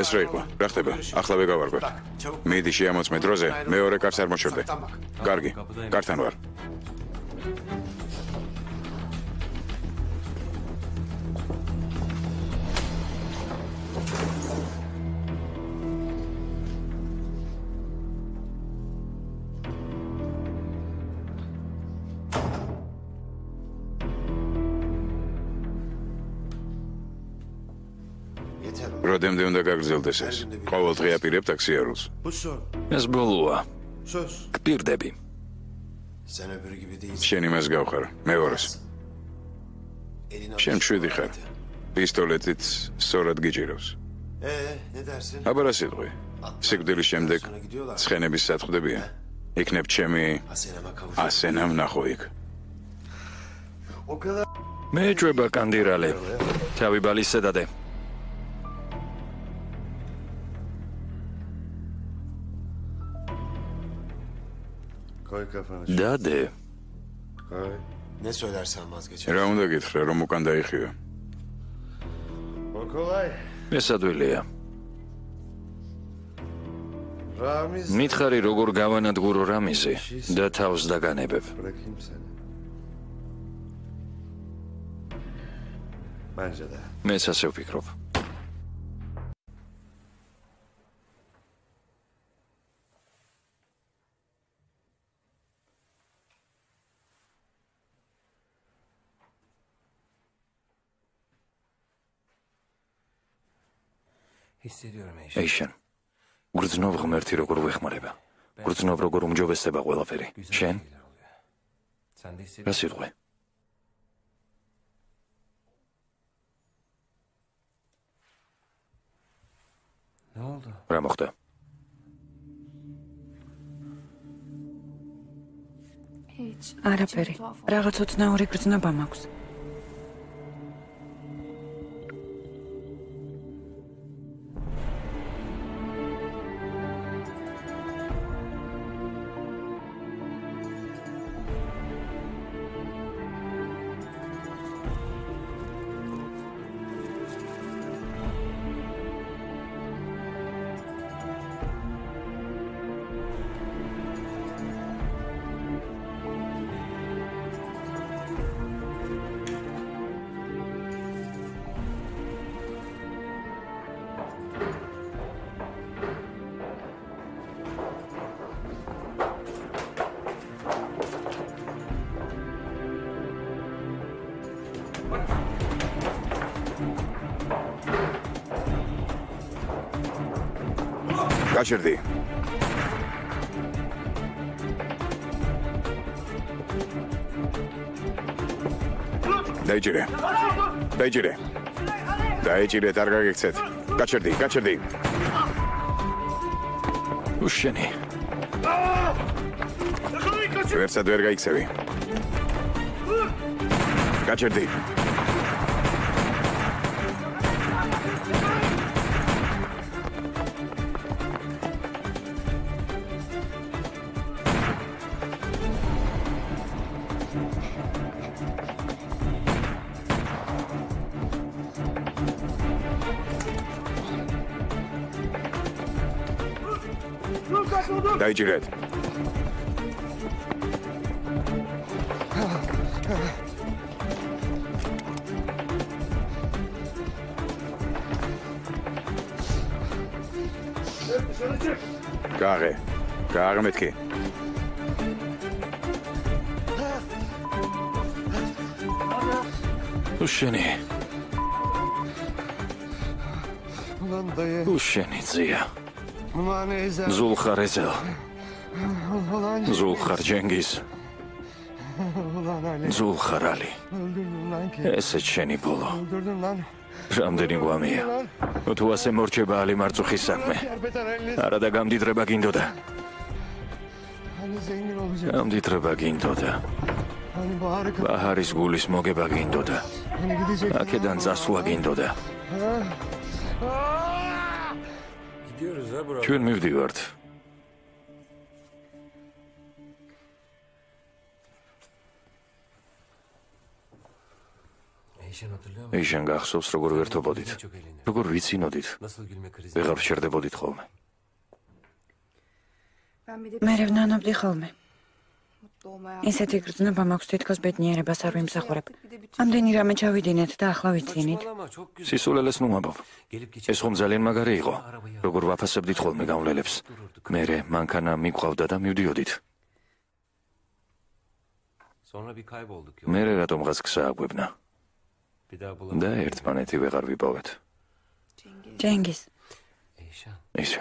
ეს რა იყო? რა ხდება? ახლა ვეგავარგვეთ. მიდი შეამოწმე დროზე, მეორე კარს არ მოშორდე. კარგი, კართან ვარ. Rodemde უნდა გაგრძელდეს ეს. ყოველდღე აპირებ ტაქსიარულს. ეს ბოლოა. გპირდები. შენ იმას გავხარ, მეორეს. შენ მშვიდი ხარ. პისტოლეტით სწორად გიჭირავს. აბა რა სიტყვი? სიკვდილის შემდეგ ცხენების სათხვდებია. იქნებ ჩემი ასენა ვნახო იქ. მეჭვება კანდირალი. თავი ბალისზე დადე. დადე. რა უნდა გითხრა, რომ უკან დაიხიო? მესადვილია. მითხარი როგორ გავანადგურო რამიზი და თავს დაგანებებ. მეც ასე ვფიქრობ. ეიშენ, გრძნով ღმერთი როგორ ვეხმარება. გრძნով როგორ უმჯობესდება ყველაფერი. შენ? რა სიტყვი? რა მოხდა? არაფერი. რაღაც ოცნაური გრძნობა მაქვს. გაჩერდი. დაიჭირე. დაიჭირეთ, არ გაგექცეთ. გაჩერდი. უშენი. ვერსად ვერ გაიქცევი. გაჩერდი. დაიჭირეთ. გააღე მეთქი. უშენი. უშენი ძია. ზულხარ ეზელ. ზულხარ ჯენგიზ. ზულხარ ალი. ესე შენი ბოლო. რამდენი გვამია. თუ ასე მორჩება ალი მარწუხის საქმე. არა და გამდიდრება გინდოდა. გამდიდრება გინდოდა. ბაჰარის გულის მოგება გინდოდა. აქედან წასვლა გინდოდა. ჩვენ მივდივართ. ეიშენ გახსოვს როგორ ვერთობოდით. როგორ ვიცინოდით. ვეღარ ვშერდებოდით ხოლმე. მე ვნანობდი ხოლმე. ისეთი გრძნობა მაქვს თითქოს ბედნიერებას არ ვიმსახურებ. ამდენი რამე ჩავიდინეთ და ახლა ვიცინით. სისულელეს ნუმაბობ. ეს ხომ ძალიან მაგარი იყო. როგორ ვაფასებდით ხოლმე გავლელებს. მერე მანქანა მიყვავდა და მივდიოდით. მერე რატომღაც გზა აგვებნა. და ერთმანეთი ვეღარ ვიპოვეთ. ჯენგიზ. ისე.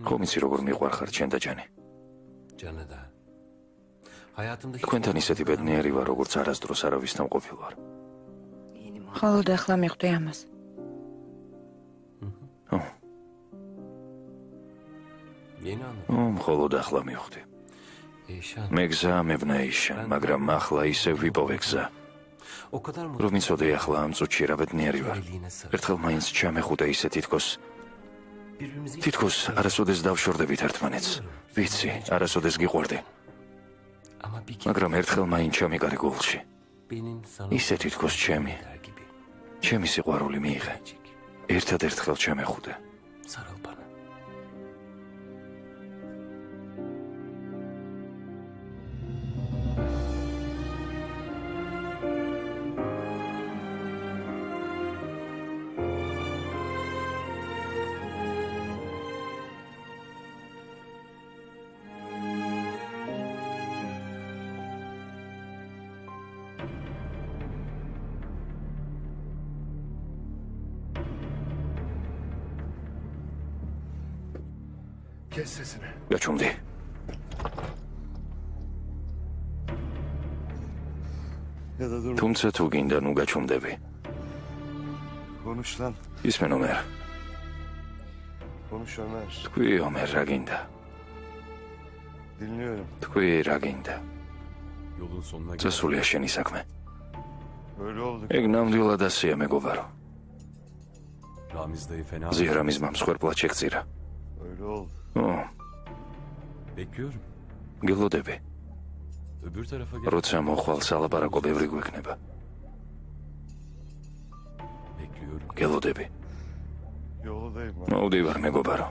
ხომ იცი როგორ მიყვარხარ ჩემ და ჯანი. თქვენთან ისეთი ბედნიერი ვარ, როგორც არასდროს არავისთან ყოფილ ვარ. მხოლოდ ახლა მიხვდი ამას. მხოლოდ ახლა მივხვდი. მე გზა მევნა ეიშან, მაგრამ ახლა ისევ ვიპოვე გზა. რომ იცოდე ახლა ამ წუთში რა ბედნიერი ვარ. ერთხელ მაინც ჩამეხუტე ისე თითქოს არასოდეს დავშორდებით ერთმანეთს. ვიცი, არასოდეს გიყვარდი. მაგრამ ერთხელ მაინც ჩამიგარე გულში. ისე თითქოს ჩემი სიყვარული მიიღე. ერთადერთხელ ჩამეხუტე. გაჩუმდი. თუმცა თუ გინდა ნუ გაჩუმდები. ისმენ ომერ. თქვი ომერ რა გინდა. თქვი რა გინდა. წასულია შენი საქმე. ეგ ნამდვილად ასეა მეგობარო. ზიარამიზმა მსხვერპლად შეგწირა. გელოდები. როცა მოხვალ სალაპარაკო ბევრი გვექნება. გელოდები. მოვდივარ მეგობარო.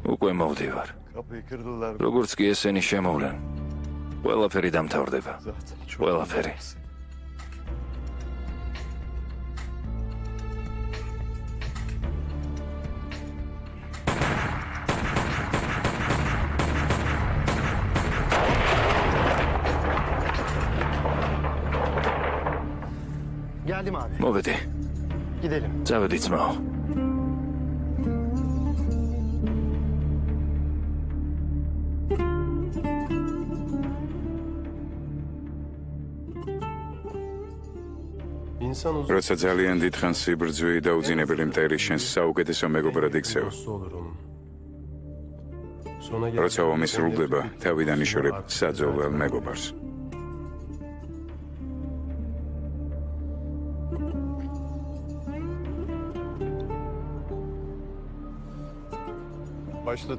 უკვე მოვდივარ. როგორც კი ესენი შემოვლენ, ყველაფერი დამთავრდება. ყველაფერი. Geldim abi. მოვედი. Gidelim. წავედი ძმაო. როცა ძალიან დიდხანს სიბრძვი და უძინებელი მტერი შენს საუკეთესო მეგობრად იქცევა. როცა ომი სრულდება, თავიდან იშორებ საძოვრელ მეგობარს.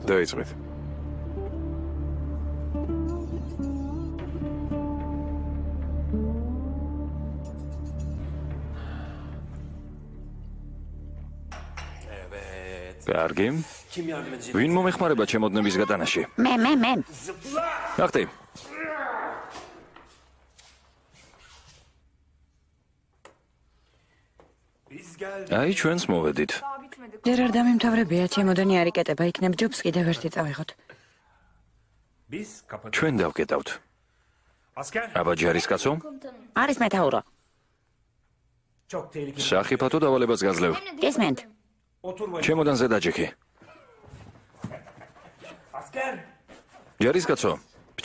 დაიწყეთ. კარგი. ვინ მომეხმარება ჩემოდნების გატანაში? მე. ახტი. აი ჩვენს მოვედით. ჯერ არ დამიმთავრებია, ჩემოდანი არ იკეტება, იქნებ ჯობს კიდევ ერთი წავიღოთ. ჩვენ დავკეტავთ. აბა ჯარისკაცო? არის მეთაურო. სახიფათო დავალებას გაძლევ. გესმენთ? ჩემოდანზე დაჯექი. ჯარისკაცო,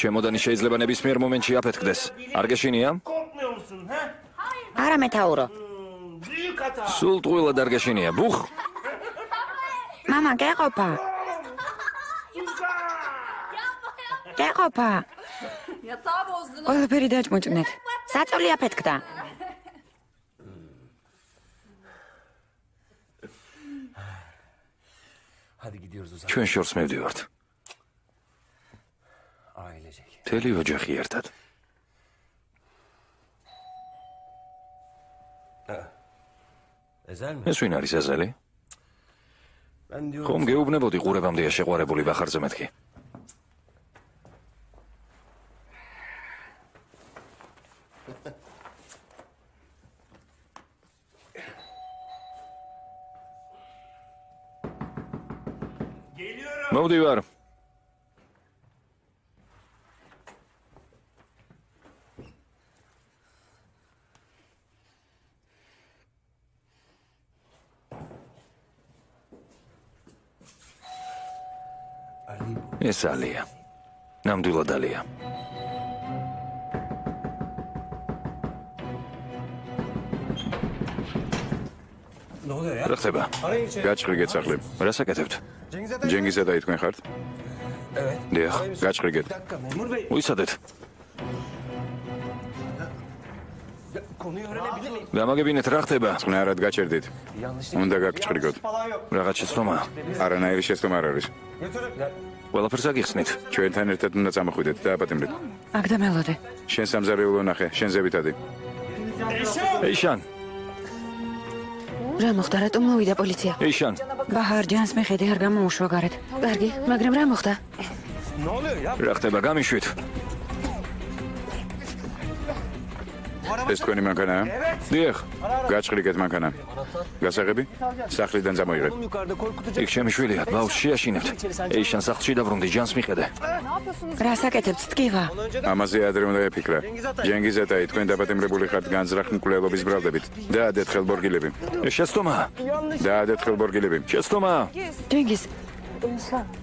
ჩემოდანი შეიძლება ნებისმიერ მომენტში აფეთქდეს. არ გეშინია? არა მეთაურო. სულ ტყუილად არ გეშინია. ბუხ. მამა, გეყოფა. ყველაფერი დაჭმუჭნეთ. საწოლი აფეთქდა. ჩვენ შორს მივდივართ. მთელი ოჯახი ერთად. ეს ვინ არის ეზელი? ხომ გეუბნებოდი ყურებამდეა შეყვარებული ბახარზე მეთქი. მოვდივარ. ეს ალია. ნამდვილად ალია. რა ხდება? გაჭრიგეთ სახლი. რას აკეთებთ? ჯენგიზა და თქვენ ხართ? დიახ, გაჭრიგეთ. უიცადეთ. გამაგებინეთ რა ხდება? წნარად გაჭერდით. უნდა გაგჭრიგოთ. რაღაც შეცდომა? არანაირი შეცდომა არ არის. ყველაფერს აგიხსნით. ჩვენთან ერთად უნდა წამოხვიდეთ და აპატიმრეთ. აქ დამელოდე. შენ სამზარეულო ნახე, შენ ზევითადი. ეიშან. რა მოხდა, რატომ მოვიდა პოლიცია? ეიშან. ბაჰარ ჯანს მეხედი არ გამოუშვა გარეთ. კარგი, მაგრამ რა მოხდა? რა ხდება? გამიშვით. ეს თქვენი მანქანაა? დიახ. გაჭრიგეთ მანქანა. გასაღები? სახლიდან წამოიღეთ. იქ ჩემი შვილია, ბავშვს შეაშინებთ. ეიშან სახლში დაბრუნდი, ჯანს მიხედე. რას აკეთებთ, ტკივა? ამაზე ადრე უნდა ეფიქრა. ჯენგიზა და თქვენ დაპატიმრებული ხართ განზრახ მკვლელობის ბრალდებით. დაადეთ ხელბორგილები. ეს შეცდომაა. დაადეთ ხელბორგილები. შეცდომაა. ჯენგიზ.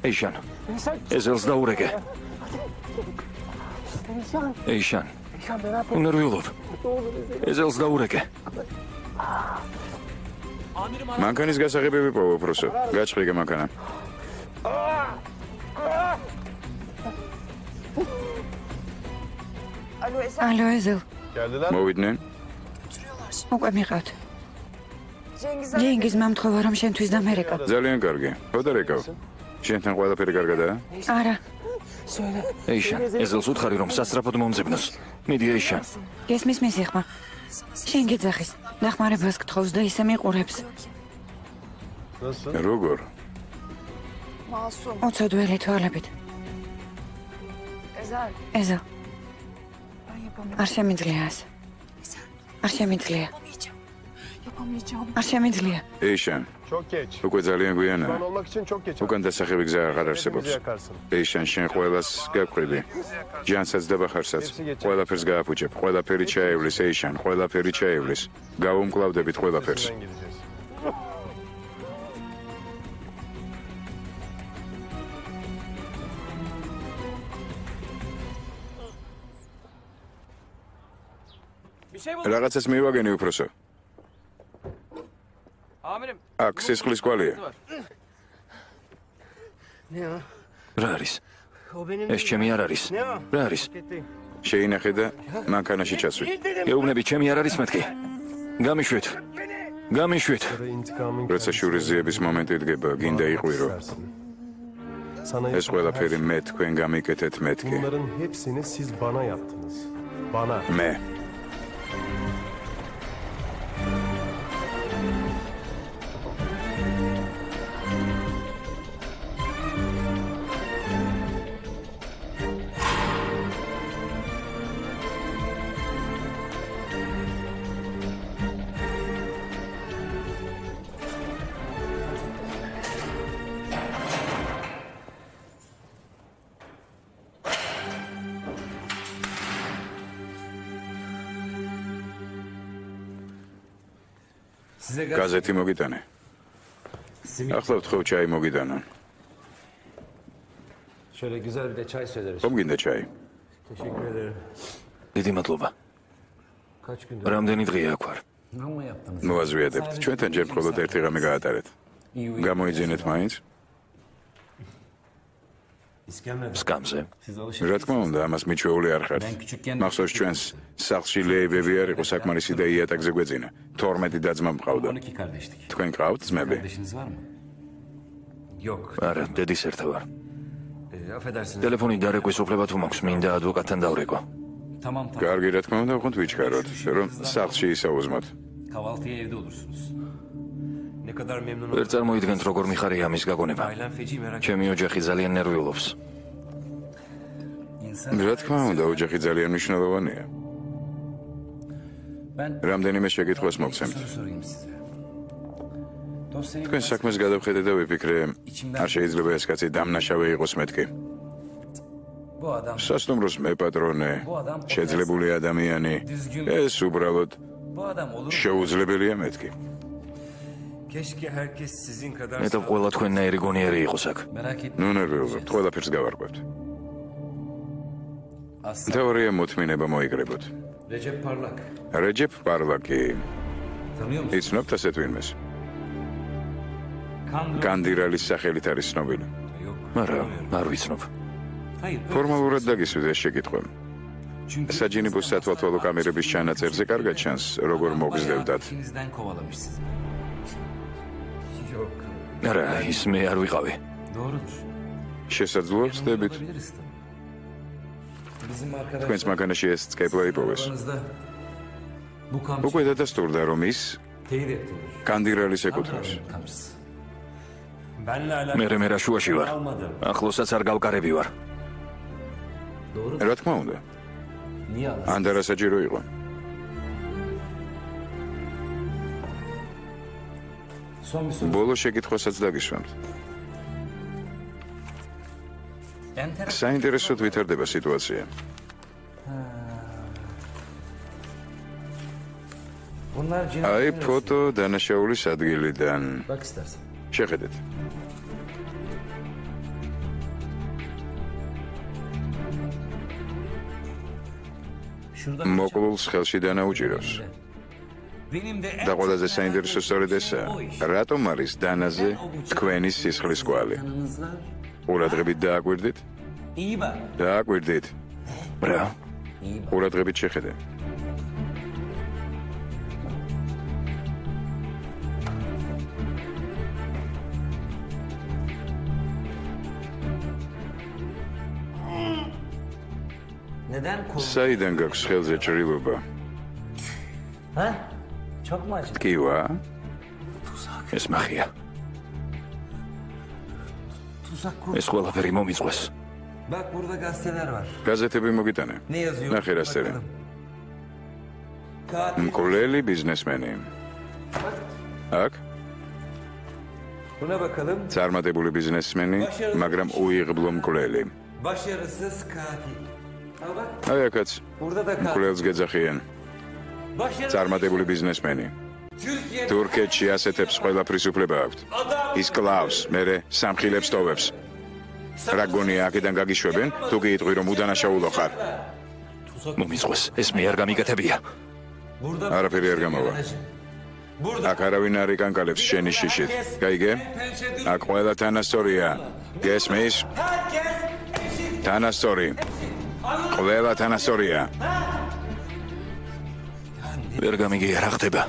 ეიშან. ეზელს დაურეკე. ეიშან. უნერვიულობ. ეზელს დაურეკე. მანქანის გასაღები ვიპოვო, პროსო. გაჭრიგე მანქანა. ალო, ეზელ. მოვიდნენ? უკვე მიყავთ. ჯენგიზ მომთხოვა რომ შენთვის დამერეკა. ძალიან კარგი. ხოდა რეკავ. შენთან ყველაფერი კარგადაა? არა. ეიშან, ეზელს უთხარი რომ სასწრაფოდ მომძებნოს. მიდი ეიშან. გესმის მისი ხმა. შენ გეძახის. ნახმარებას გთხოვს და ისე მიყურებს. როგორ? უცოდველი თვალებით. ეზელ. არ შემიძლია ასე. არ შემიძლია. არ შემიძლია. ეიშან. Çok geç. უკვე ძალიან გვიანაა. Şu an olmak için çok geç. უკან დასახები გზა აღარ არსებობს. ეიშან, შენ ყველას გაგყვები. ჯანსაც და ბახარსაც. ყველაფერს გააფუჭებ. ყველაფერი ჩაევლის, ეიშან, ყველაფერი ჩაევლის. გავუმკლავდებით ყველაფერს. Sen gideceğiz. რაღაცას მივაგენი უფროსო. აქ სისხლის კვალია. რა არის? ეს ჩემი არ არის. რა არის? შეინახე და მანქანაში ჩასვი. გეუბნები ჩემი არ არის მეთქი. გამიშვით. გამიშვით. İntikamın როცა შურის ზიების მომენტი დგება, გინდა იყვირო. Sana ეს ყველაფერი მე თქვენ გამიკეთეთ მეთქი. Bunların hepsini siz bana yaptınız. Bana. მე. გაზეთი მოგიტანე. ახლა ვთხოვ ჩაი მოგიტანონ. Şöyle güzel bir de çay söyleriz. ხომ გინდა ჩაი? Teşekkür ederim. დიდი მადლობა. Kaç gündür? რამდენი დღეა აქ ვარ? Ne mı yaptınız? მოაზრიადებთ. ჩვენთან ჯერ მხოლოდ ერთი ღამე გაატარეთ. გამოიძინეთ მაინც? სკამზე. რა თქმა უნდა, ამას მიჩვეული არ ხართ. მახსოვს ჩვენს სახლში ლეიბები არ იყო საკმარისი და იატაკზე გვეძინა. 12 და-ძმა მყავდა. 12 kardeştik. თქვენ ყავთ ძმები? Kardeşiniz var mı? Yok. არა, დედის ერთა ვარ. Affedersiniz. ტელეფონი დარეკვის უფლება თუ მაქვს, მინდა ადვოკატთან დავრეკო. Tamam. კარგი, რა თქმა უნდა, ვქონთ ვიჩქაროთ, რომ სახლში ისაუზმოთ. Kahvaltıya evde olursunuz. Ne kadar memnun ვერ წარმოიდგენთ როგორ მიხარია ამის გაგონება. Ailem feci merak ჩემი ოჯახი ძალიან ნერვიულობს. რა თქმა უნდა, ოჯახი ძალიან მნიშვნელოვანია. Ben რამდენიმე შეკითხვას მოგცემთ. sorayım size. Dosyayı თქვენ საქმეს გადავხედე და ვიფიქრე, არ შეიძლება ეს კაცი დამნაშავე იყოს მეთქი. bu adam სასტუმროს მეპატრონე, შეძლებული ადამიანი, ეს უბრალოდ bu adam olur. შეუძლებელია მეთქი. Keşke herkes sizin kadar მეტად ყველა თქვენნაირი გონიერი იყოს აქ. merak etmeyin. ნუ ნერვიულობთ, ყველაფერს გავარკვევთ. Aslan თეორია მოთმინება მოიგრებოთ. Recep Parlak. რეჯეფ პარლაკი, Tanıyor musun? იცნობთ ასეთ ვინმეს? Kan კანდირალის სახელით არის ცნობილი. yok. არა, არ ვიცნობ. Hayır. ფორმალურად დაგისვით ეს შეკითხვა. Çünkü საჯინიბო სათვალთვალო კამერების ჩანაწერზე კარგად ჩანს, როგორ მოგზდევდათ. İçinizden kovalamış sizi. Yok. არა, ის მე არ ვიყავი. Doğrudur. შესაძლოა ვწდებით. Olabiliriz tabii. Bizim თქვენს arkadaşlar მანქანაში ეს წკეპლა იპოვეს. aranızda bu kamçı უკვე დადასტურდა, რომ ის teyit ettiniz. კანდირალის ეკუთვნის. Kamçısı. მე მე რაშუაში ვარ. ახლოსაც არ გავკარები ვარ. Doğru. რა თქმა უნდა, Niye alasın? ან და რა საჭირო იყო. Son bir soru. ბოლო შეკითხვასაც დაგისვამთ. Enteresan. საინტერესოდ ვითარდება სიტუაცია. Bunlar აი cinayet. ფოტო დანაშაულის ადგილიდან. Bak istersen. შეხედეთ. Şurada მოკლულს ხელში დანაუჭირავს. benim de და ყველაზე საინტერესო სწორედ ესაა. რატომ არის დანაზე თქვენი სისხლის კვალი? Kanınız var. ყურადღებით დააკვირდით? İyi bak. დააკვირდით. რა? İyi bak. ყურადღებით შეხედე. Neden kol? საიდან გაქვს ხელზე ჭრილობა? Ha? Çok mu acı? ტკივა? ეს მახია. Tuzak kur. ეს ყველაფერი მომიწყვეს. Bak burada gazeteler var. გაზეთები მოგიტანე. Ne yazıyor? ნახე რა წერენ. Bakalım. Katil. მკვლელი ბიზნესმენი. აქ Buna bakalım. წარმატებული ბიზნესმენი, მაგრამ უიღბლო მკვლელი. Başarısız katil. Al bak. აი აქაც Burada da katil. მკვლელს გეძახიან. Başarısız. წარმატებული ბიზნესმენი. Türkiye. თურქეთში ასეთებს ყველაფრის უფლება აქვთ. ის კლავს, მერე სამხილებს ტოვებს. რა გონია აქედან გაგიშვებენ? თუ გიიტყვი რომ უდანაშაულო ხარ. მომიწყვეს. ეს მე არ გამიკეთებია. Burada. არაფერი არ გამოვა. Burada. აქ არავინ არ იკანკალებს შენი შიშით. გაიგე? აქ ყველა თანასწორია. გესმის? Herkes eşit. თანასწორი. ყველა თანასწორია. ვერ გამიგია რა ხდება.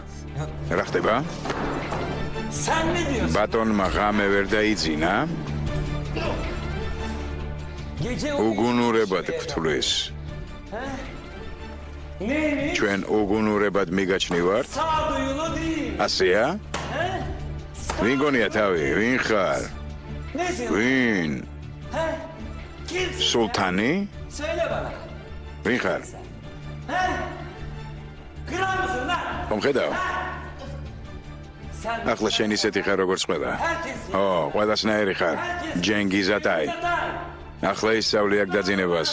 რა ხდება? Sen ne diyorsun? ბატონმა ღამე ვერ დაიძინა? Gece უგუნურებად გთვლის. neymiş? ჩვენ უგუნურებად მიგაჩნივართ? Sağduyulu değil. ასეა? ვინ გონია თავი? ვინ ხარ? Nesin? ვინ? He? Kimsin? სულთანი? Söyle bana. ვინ ხარ? He? Kral mısın lan? ხომ ხედავ? Sen ახლა შენ ისეთი ხარ როგორც ყველა. herkes. ო, ყველასნაირი ხარ. ჯენგიზატაი. ახლა ისწავლი აქ დაძინებას.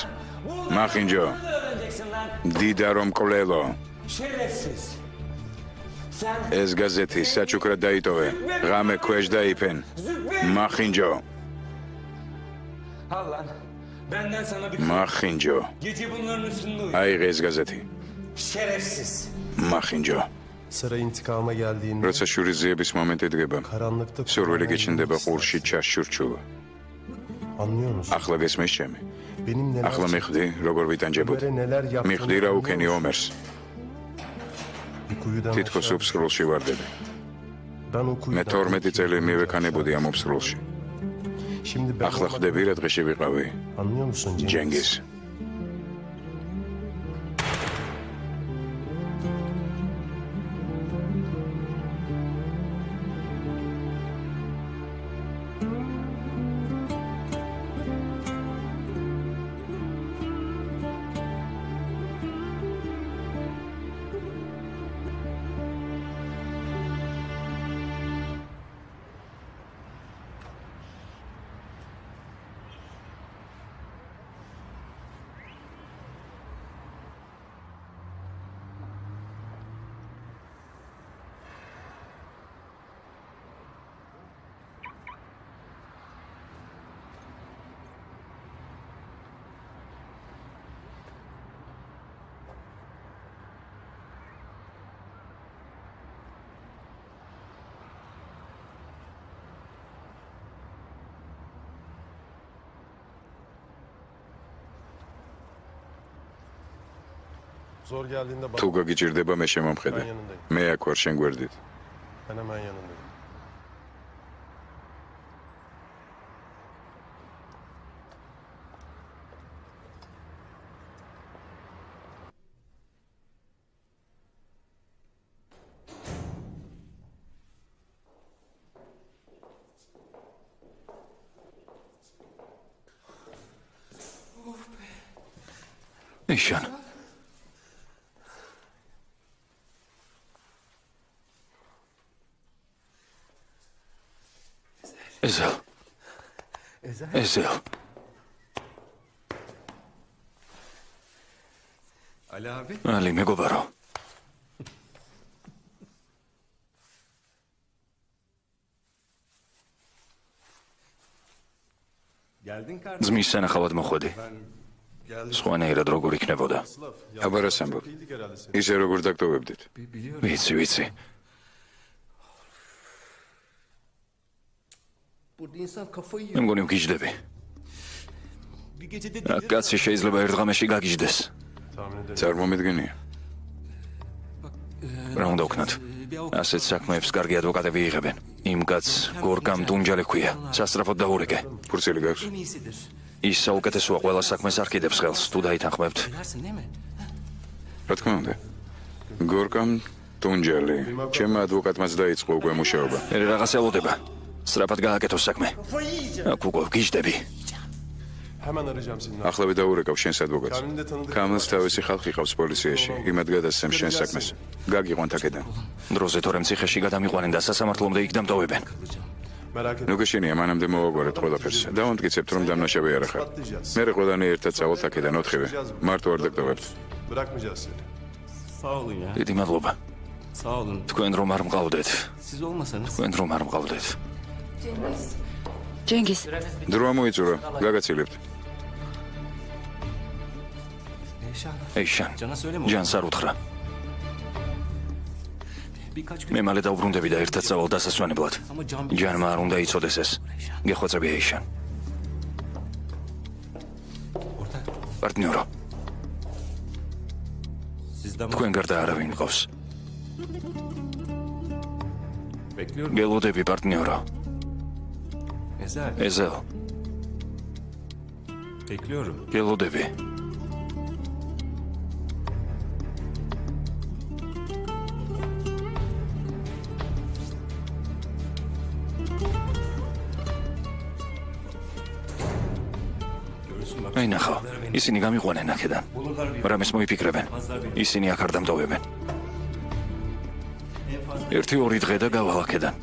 მახინჯო, Bunu da öğreneceksin lan. დიდა რომ კვლელო. Şerefsiz. ეს გაზეთი საჩუქრად დაიტოვე. ღამე ქვეშ დაიფენ. მახინჯო. Allah'ın benden sana bir მახინჯო. gece bunların üstünde uyu. აიღე ეს გაზეთი. Şerefsiz. მახინჯო. Sıra intikama geldiğinde როცა შურის ზიების მომენტი დგება, karanlıkta სურვილი kulağına გიჩნდება inanmak ყურში istersin. ჩაშურჩულა. Anlıyor musun? ახლა გესმის ჩემი? Benim neler ახლა მიხვდი, როგორ ვიტანჯებოდი. Ömer'e neler yaptığını მიხვდი რა anlıyor უქენი musun? ომერს. Bir kuyudan თითქოს aşağı უფსრულში ვარდები. Ben o მე kuyudan 12 წელი korkuyorum. მივექანებოდი ამ უფსრულში. Şimdi ben ახლა ხვდები რა დღეში ვიყავი. anlıyor musun Cengiz? ჯენგის. Zor geldiğinde bak. თუ გაგიჭირდება მე შემომხედე. Ben yanındayım. მე აქ ვარ შენ გვერდით. Ben hemen yanındayım. ეშან. ეზელ. ეზელ. Ali abi. ალი მეგობარო. Geldin kardeşim. ძმის სანახავად მოხვედი. სხვანაირად როგორ იქნებოდა? აბა რას ამბობ? Bildik herhalde seni. ისე როგორ დაგტოვებდით. ვიცი. Burada insan kafayı მე yiyor. მგონი ვგიჯდები. Bir gecede რა კაცი შეიძლება ერთ ღამეში გაგიჯდეს. Tahmin ederim. წარმომიდგენია. რა უნდა ვქნათ? ასეთ საქმეებს კარგი ადვოკატები იღებენ. იმ კაცს გორგამ დუნჯალე ქვია. სასწრაფოდ დაურეკე. ფურცელი გაქვს? En iyisidir. ის საუკეთესოა ყველა საქმეს არ კიდებს ხელს, თუ დაითანხმებთ. Dersin değil mi? რა თქმა უნდა. გორკამ ტუნჯალი. ჩემმა ადვოკატმაც დაიწყო უკვე მუშაობა. მე რაღაც ელოდება. სწრაფად გააკეთო საქმე. აქ უკვე ვგიჯდები. Hemen arayacağım seni. ახლა ვიდაურეკავ შენს ადვოკატს. Kamil'de tanıdık. კამილს თავისი ხალხი ყავს პოლიციაში. იმად გადასცემ შენს საქმეს. გაგიყვანთ აქედან. დროზე თორემ ციხეში გადამიყვანენ და სასამართლომდე იქ დამტოვებენ. Merak etme. ნუ გეშენია მანამდე მოვაგვარეთ ყველაფერს. დავამტკიცებთ რომ დამნაშავე არ ახარ. მე ყველანი ერთად წავალთ აქედან ოთხივე. მარტო არ დაგტოვებთ. Bırakmayacağız seni. Sağ olun ya. დიდი მადლობა. Sağ olun. თქვენ რომ არ მყავდეთ. Siz olmasanız. თქვენ რომ არ მყავდეთ. ჯენგის, დრო მოიწურა. გაგაცილებთ. Eşan. ეიშან. Cana söyleme. ჯანს არ უთხრა. Birkaç gün. მე მალე დავბრუნდები და ერთად წავალ დასასვენებლად. Ama can ჯანმა არ უნდა იცოდეს ეს. გეხვეწები ეიშან. ortak. პარტნიორო, Sizden თქვენ გარდა არავინ მყავს. bekliyorum. გელოდები პარტნიორო. Ezel. ეზელ, Bekliyorum. გელოდები. Görürsün bak. აი ნახავ, ისინი გამიყვანენ აქედან. Bulurlar bir. რამეს მოიფიქრებენ? ისინი აქ არ დამტოვებენ. En fazla. 1-2 დღე და გავალ აქედან.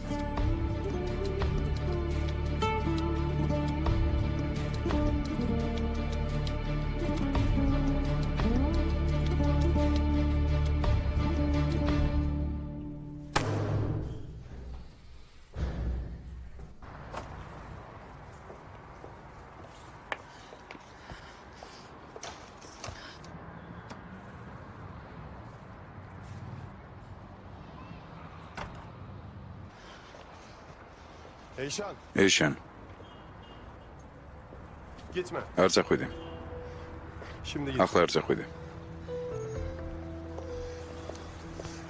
ეიშან, Gitme. არ წახვიდე. Şimdi git. ახლა არ წახვიდე.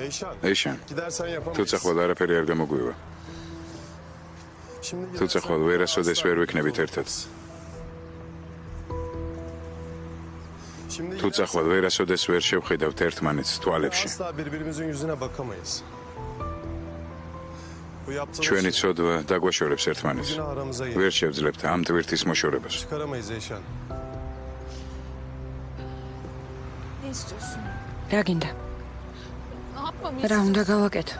Eyşan. ეიშან, Gidersen თუ yapamayız. წახვალ არაფერი არ გამოგვივა. Şimdi თუ წახვალ ვერასოდეს ვერ ვიქნებით ერთად. Şimdi თუ წახვალ ვერასოდეს ვერ შევხედავთ ერთმანეთს თვალებში. asla birbirimizin yüzüne bakamayız. Bu yaptığımız ჩვენი şey ცოდვა დაგვაშორებს ერთმანეთს. günah aramıza ვერ gelir. შევძლებთ ამ ტვირთის მოშორებას. Çıkaramayız Eyşan. Ne istiyorsun? რა გინდა? Ne yapmamı რა უნდა გავაკეთო?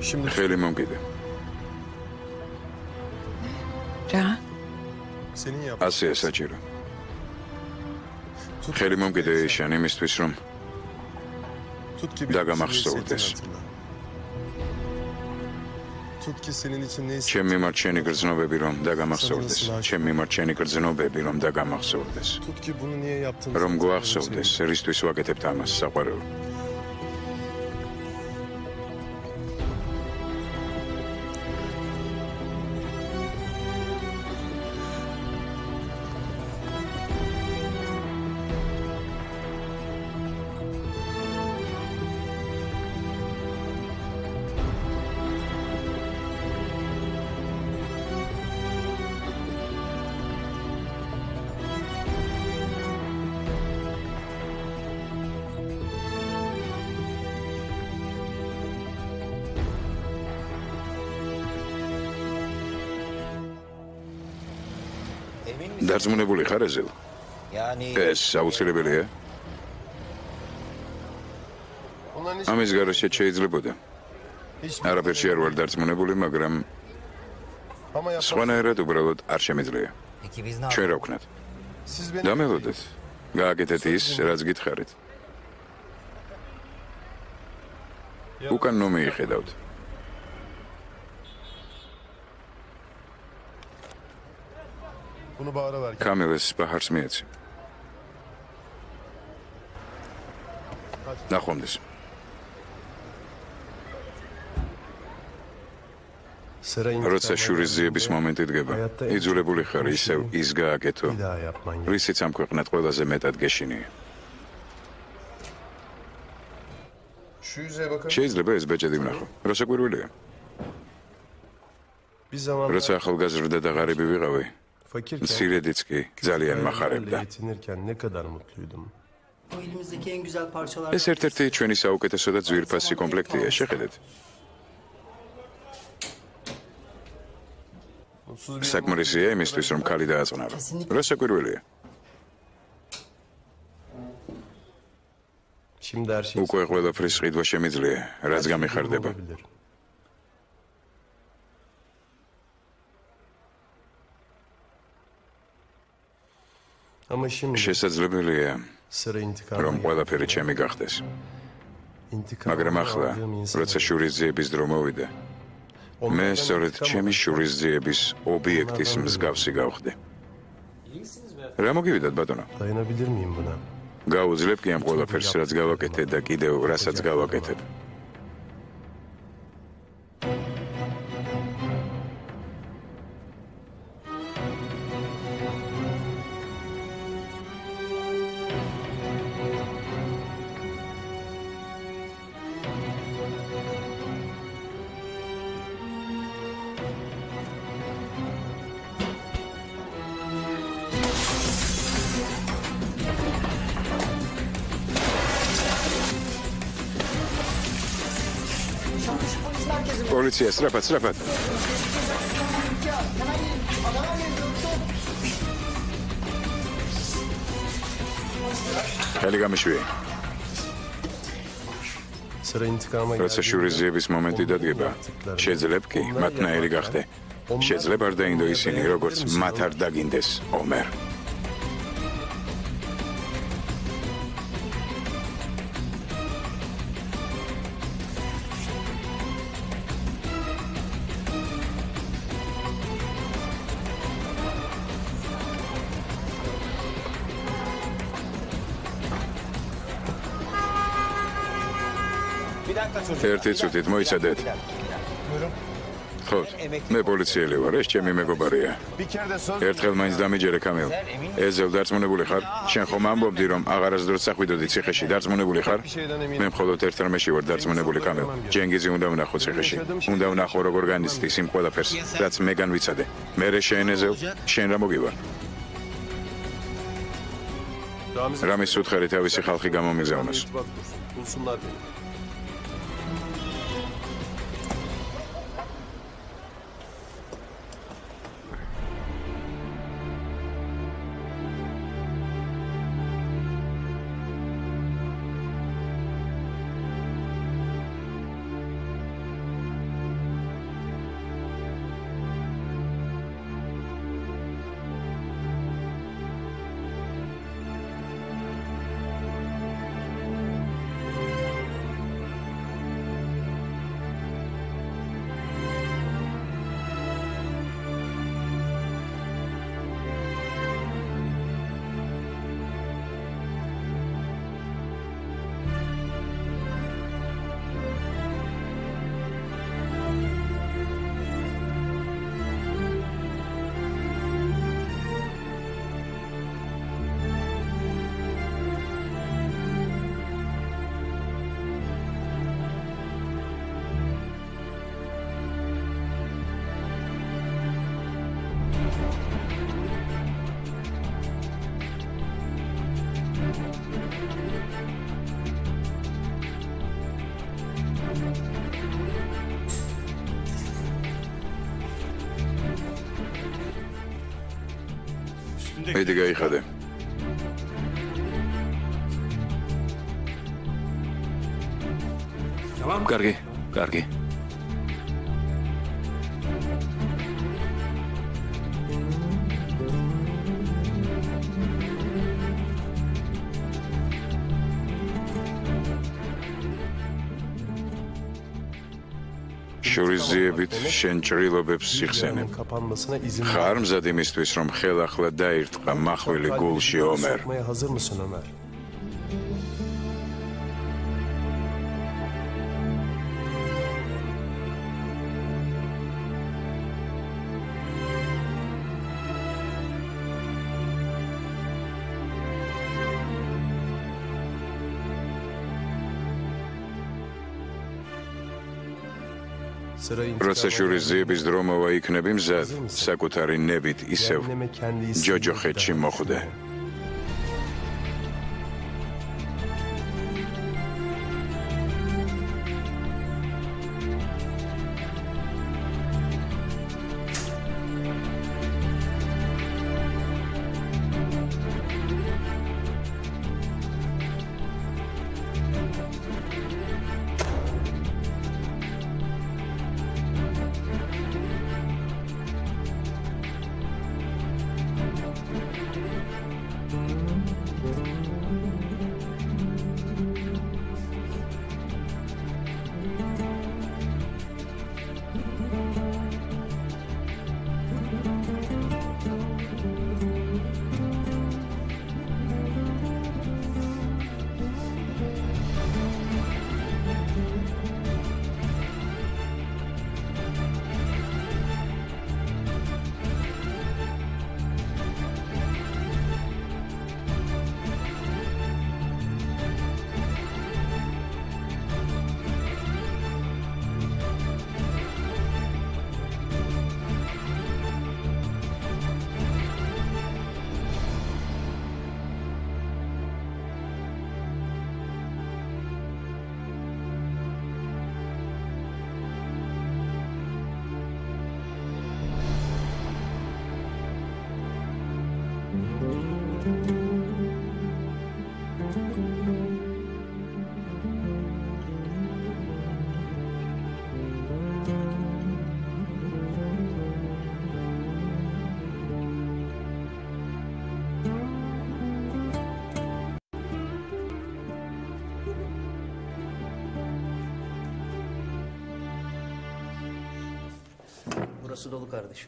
Şimdi ხელი მომკიდე. რა? senin yap. ასეა საჭირო. ხელი მომკიდე ეიშან იმისთვის რომ Tut ki დაგამახსოვრდეს. Tut ki senin için ne ჩემ მიმართ შენი გრძნობები რომ დაგამახსოვრდეს. ჩემ მიმართ შენი გრძნობები რომ დაგამახსოვრდეს. Tut ki bunu niye yaptığını. რომ გვახსოვდეს, რისთვის ვაკეთებთ ამას საყვარელ. დარწმუნებული ხარ ეზელ? ეს აუცილებელია? ამის გარშე შეიძლებოდა. არაფერში არ ვარ დარწმუნებული, მაგრამ Ama yap. სხვანაირად უბრალოდ არ შემიძლია. ჩვენ რა ვქნათ? Siz beni დამელოდეთ. გააკეთეთ ის, რაც გითხარით. უკან მომიხედავთ. bunu bağıra ver. კამილეს ბაჰარს მიეცი. ნახვამდის. როცა შურის ზიების მომენტი დგება, იძულებული ხარ ისევ ის გააკეთო, Bir daha yapman gerek. რისიც ამ ქვეყნად ყველაზე მეტად გეშინია. Şu yüzeye bakın. შეიძლება ეს ბეჭედი ვნახო. რა საკვირველია? Bir zamanlar როცა ახალგაზრდა და ღარიბი ვიყავი, fakirken მცირედიც კი ძალიან მახარებდა. yetinirken ne kadar mutluydum. Bu elimizdeki en güzel parçalar. ეს ერთ-ერთი ჩვენი საუკეთესო და ძვირფასი კომპლექტია, შეხედეთ. Mutsuz bir საკმარისია იმისთვის, რომ ქალი დააწყნარო. რა საკვირველია? Şimdi her şey უკვე ყველაფრის ყიდვა შემიძლია, რაც გამიხარდება. olabilir. Ama şimdi შესაძლებელია, sıra intikamı. რომ ყველაფერი ჩემი გახდეს. მაგრამ ახლა, როცა შურის ძიების დრო მოვიდა, მე სწორედ ჩემი შურის ძიების ობიექტის მსგავსი გავხდი. რა მოგივიდათ, ბატონო? Dayanabilir miyim buna? გაუძლებ კი ამ ყველაფერს, რაც გავაკეთე და კიდევ რასაც გავაკეთებ. პოლიცია, სწრაფად, სწრაფად. ხელი გამიშვი. Sıra intikama როცა შურის ძიების მომენტი დადგება, შეძლებ კი მათნაირი გახდე. შეძლებ არ დაინდო ისინი, როგორც მათ არ დაგინდეს ომერ. ერთი წუთით მოიცადეთ. ხო, მე პოლიციელი ვარ, ეს ჩემი მეგობარია. ერთხელ მაინც დამიჯერე კამილ. ეზელ დარწმუნებული ხარ? შენ ხომ ამბობდი რომ აღარასდროს სახვიდოდი ციხეში, დარწმუნებული ხარ? მე მხოლოდ ერთ რამეში ვარ დარწმუნებული კამილ. ჯენგიზი უნდა ვნახო ციხეში. უნდა ვნახო როგორ განიცდის იმ ყველაფერს, რაც მე განვიცადე. მერე შენ ეზელ, შენ რა მოგივა? რამის უთხარი თავისი ხალხი გამომიგზავნოს. Idi გაიხადე. კარგი, კარგი. შურიზიებით შენ ჭრილობებს იხსენებ. ხარ მზად იმისთვის, რომ ხელახლა დაირტყა მახვილი გულში ომერ. როცა შურიზიების დრო მოვა იქნები მზად, საკუთარი ნებით ისევ ჯოჯოხეთში მოხვდე.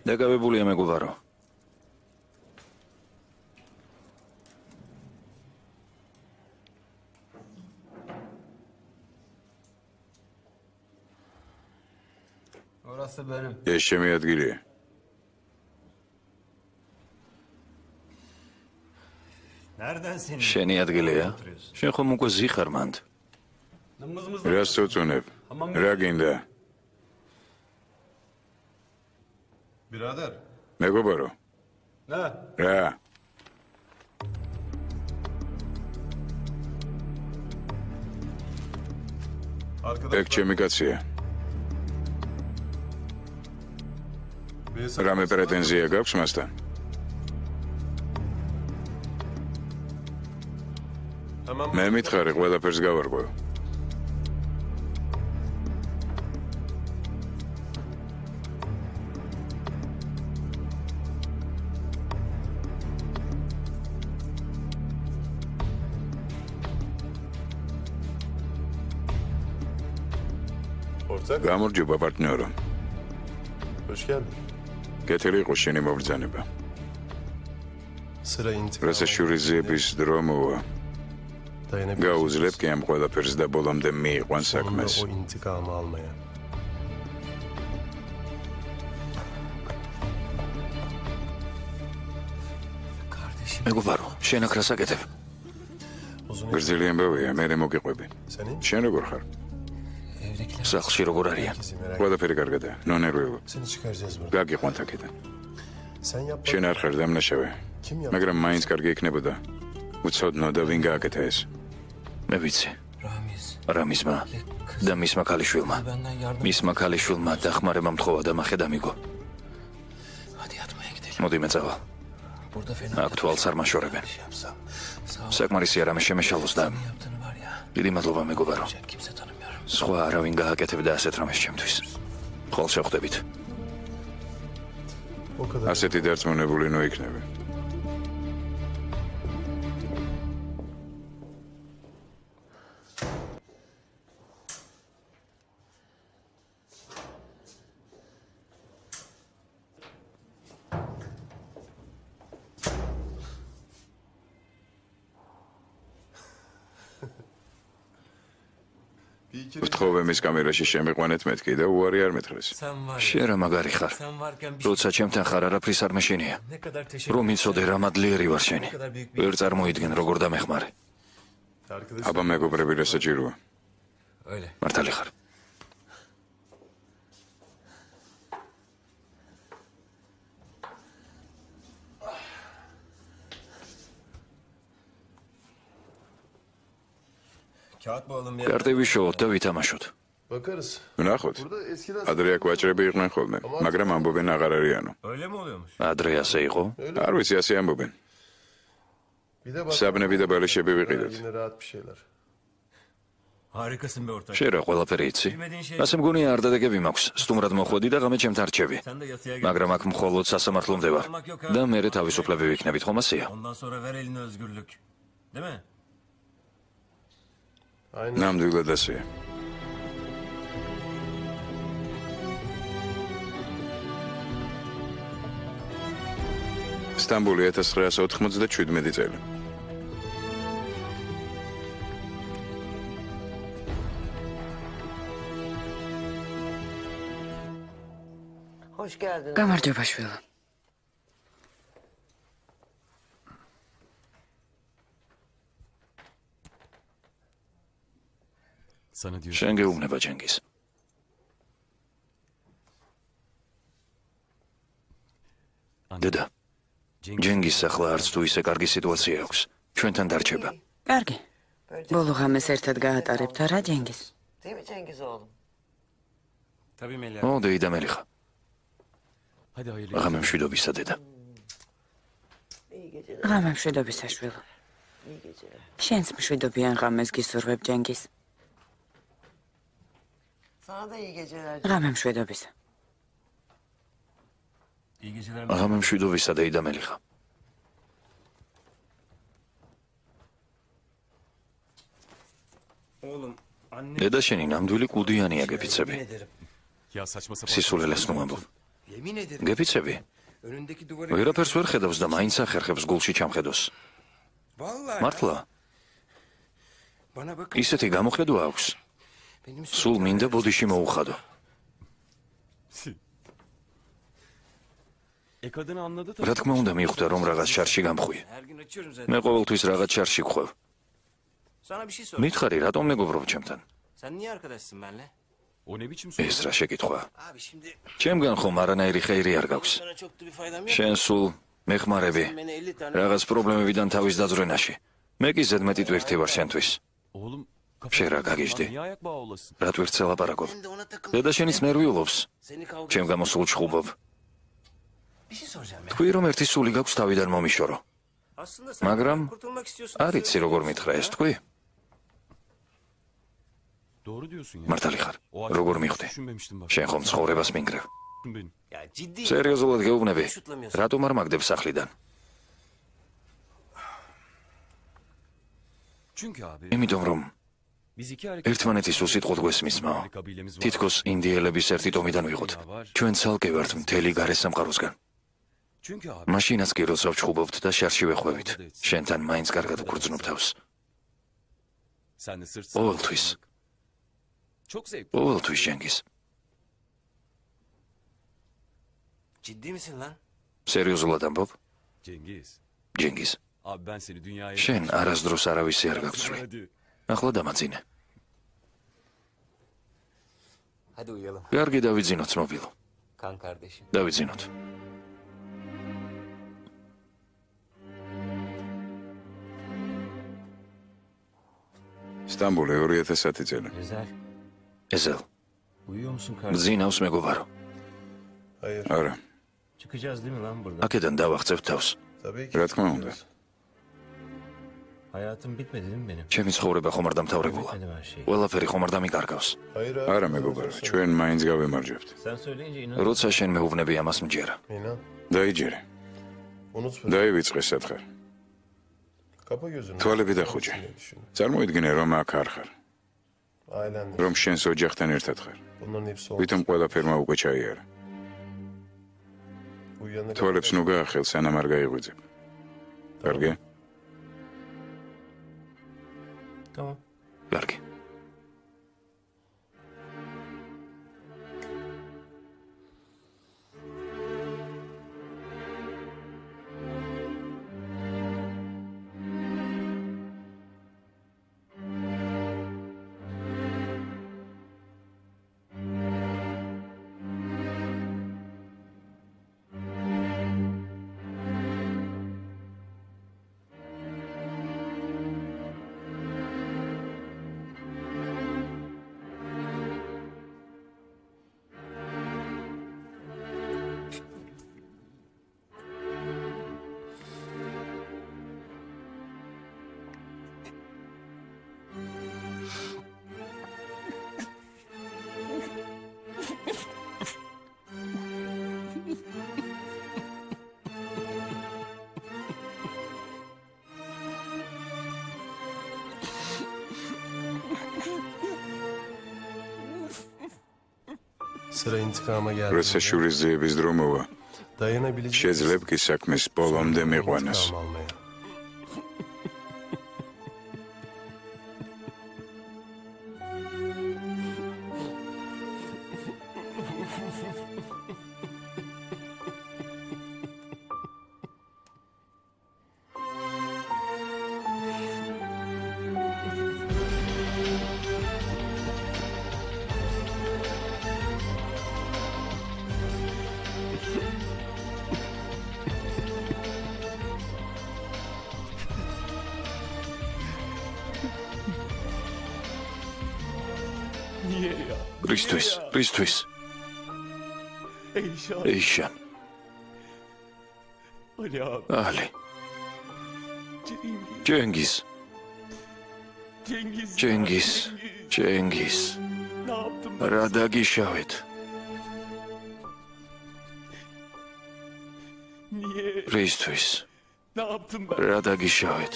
დაკავებულია მეგობარო. ეს ჩემი ადგილია. შენი ადგილია? შენ ხომ უკვე ზიხარ მანდ. რას წუწუნებ? რა გინდა? Birader. მეგობარო. რა? ეგ ჩემი კაცია. რამე პრეტენზია გაქვს მასთან? მე მითხარი ყველაფერს გავარკვევ. გამარჯობა პარტნიორო. Hoş geldin. კეთილი იყო შენი მობრძანება. Sıra intikam. რაცა შურიზების დრო მოვა. გაუძლებ კი ამ ყველაფერს და ბოლომდე მიიყვან საქმეს. O intikamı almaya. მეგობარო, შენ აქ რას აკეთებ? გრძელი ამბავია, მე მოგიყვები. შენ როგორ ხარ? სახლში როგორ არიან? ყველაფერი კარგადაა, ნონერვიულობ. Seni çıkaracağız buradan. გაგიყვანთ აქედან. Sen yap. შენ არ ხარ დამნაშავე. მაგრამ მაინც კარგი იქნებოდა. უცოდნო და ვინ გააკეთა ეს? მე ვიცი. რამიზმა და მისმა ქალიშვილმა. მისმა ქალიშვილმა დახმარება მთხოვა და მახე დამიგო. მოდი მეწავა. აქ თვალს არ მაშორებენ. საკმარისია რამე შემეშალოს და დიდი მადლობა მეგობარო. სხვა არავინ გააკეთებდა ასეთ რამეს ჩემთვის. ხოლ შევხვდებით. ასეთი დარწმუნებული ნუ იქნები. ვთხოვე მის კამერაში შემიყვანეთ მეთქი და უარი არ მეთხრეს. შენ რა მაგარი ხარ? როცა ჩემთან ხარ არაფრის არ მეშინია. რომ იცოდე რა მადლიერი ვარ შენი. ვერ წარმოიდგენ როგორ დამეხმარე. აბა მეგობრები რა საჭიროა? მართალი ხარ. კარტი ვიშოვოთ და ვითამაშოთ. Bakarız. ვნახოთ. Burada eskiden ადრე აქ ვაჭრები იყვნენ ხოლმე, მაგრამ ამბობენ აღარ არიანო. ადრე ასე იყო? არ ვიცი, ასე ამბობენ. bir de bak. საბნები და ბალიშები ვიყიდოთ. Yine rahat bir şeyler. შენ რა ყველაფერი იცი? ასე მგონია არ დადეგები მაქვს. სტუმრად მოხვედი და ღამე ჩემთან რჩები. მაგრამ აქ მხოლოდ სასამართლო მდევარ. და მერე თავისუფლები ვიქნებით, ხომ ასეა? Aynen. ნამდვილად ასეა. სტამბული 1997 წელი. გამარჯობა შვილო. შენ გეუბნება ჯენგიზ. დედა, ჯენგიზს ახლა არც თუ ისე კარგი სიტუაცია აქვს. ჩვენთან დარჩება. კარგი. ბოლო ღამეს ერთად გაატარებთ რა ჯენგიზ? ო, დეიდა მელიხა. ღამე მშვიდობისა დედა. ღამე მშვიდობისა შვილო. შენს მშვიდობიან ღამეს გისურვებ ჯენგიზ. ღამე მშვიდობისა. ღამე მშვიდობისა დეიდა მელიხა. დედა შენი ნამდვილი კუდიანია გეფიცები. სისულელეს ნუ ამბობ. გეფიცები? ვერაფერს ვერ ხედავს და მაინც ახერხებს გულში ჩამხედოს. მართლა? ისეთი გამოხედვა აქვს. სულ მინდა ბოდიში მოუხადო. Kadın anladı რა თქმა უნდა მიხვდა რომ რაღაც შარში გამხვია. მე ყოველთვის რაღაც შარში გვხვევ. Sana bir şey sor. მითხარი რატომ მეგობრობ ჩემთან? Sen niye arkadaşsın benimle? O ne biçim soru? ეს რა შეკითხვა? Abi şimdi ჩემგან ხომ არანაირი ხეირი არ გაქვს. sana çok da bir faydam yok. შენ სულ მეხმარები Beni 50 tane რაღაც პრობლემებიდან თავის დაძვრენაში. მე კი ზედმეტი ტვირთი vარ შენთვის. Oğlum შენ რა გაგიჟდი? niye ayak bağı olasın? რა ტვირთს ელაპარაკობ? ben de ona takıldım. დედა შენიც ნერვიულობს. Seni kavga ჩემ გამოსულ ჩხუბობ. Bir şey soracağım ya. თქვი რომ ერთი სული გაქვს თავიდან მომიშორო. Aslında sen მაგრამ kurtulmak istiyorsun. არ იცი როგორ მითხრა ეს თქვი? Doğru diyorsun ya. მართალი ხარ. O açıdan როგორ hiç მიხვდი? düşünmemiştim bak. შენ ხომ ცხოვრებას მინგრევ. Benim. Ya ciddi. სერიოზულად გეუბნები? რატომ არ მაგდებ სახლიდან? Çünkü abi იმიტომ რომ biz iki hareket ერთმანეთის უსიტყვოდ გვესმისმაო. kabilemiz var. თითქოს ინდიელების ერთი ტომიდან ვიღოთ. ჩვენ ცალკე ვართ მთელი გარე სამყაროსგან. Çünkü abi მაშინაც კი როცა ვჩხუბობთ და შარში ვეხვევით. შენთან მაინც კარგად ვგრძნობ თავს. sen de sırt ყოველთვის. Çok zevkli. ყოველთვის ჟენგის. Ciddi misin lan? სერიოზულად ამბობ? Cengiz. ჟენგის. Abi ben seni dünyaya... შენ არასდროს არავისი არ გაგცვლი. Hadi. ახლა დამაძინე. Hadi uyuyalım. კარგი დავიძინოთ მობილო. Kan kardeşim. დავიძინოთ. სტამბოლი 2010 წელი. Güzel. ეზელ. Uyuyor musun kardeşim? ძინავს მეგობარო. Hayır. არა, Çıkacağız değil mi lan buradan? აქედან დავახცევ თავს. Tabii ki. რა თქმა უნდა. Hayatım bitmedi değil mi benim? ჩემი ცხოვრება ხომ არ დამთავრებულა. Bitmedi her şey. ყველაფერი ხომ არ დამიკარგავს. Hayır abi. არა მეგობარო, ჩვენ მაინც გავემარჯვებთ. Sen söyleyince inan. როცა შენ მეუბნები ამას მჯერა. İnan. დაიჯერე. Unutma. დაივიწყე სათხარ. Kapa gözünü. თვალები დახუჭე. Düşün. წარმოიდგინე რომ აქ არ ხარ, Ailenle. რომ შენს ოჯახთან ერთად ხარ. Bunların hepsi oldu. ვითომ ყველაფერმა უკვე ჩაიარა. Uyuyana kadar. თვალებს ნუ გაახელ, სანამ არ გაიღვიძებ. კარგი? Tamam. კარგი. Sıra intikama geldi. როცა შურის ძიების დრო მოვა, Dayanabilecek შეძლებ კი საქმეს ბოლომდე მიყვანას. intikam almaya. Niye ya? რისთვის? რისთვის? Eyşan. ეიშან. Ali abi. ალი. Cengiz. ჯენგის. Cengiz. ჯენგის. Ne yaptım ben? რა დაგიშავეთ? Niye? რისთვის? Ne yaptım ben? რა დაგიშავეთ?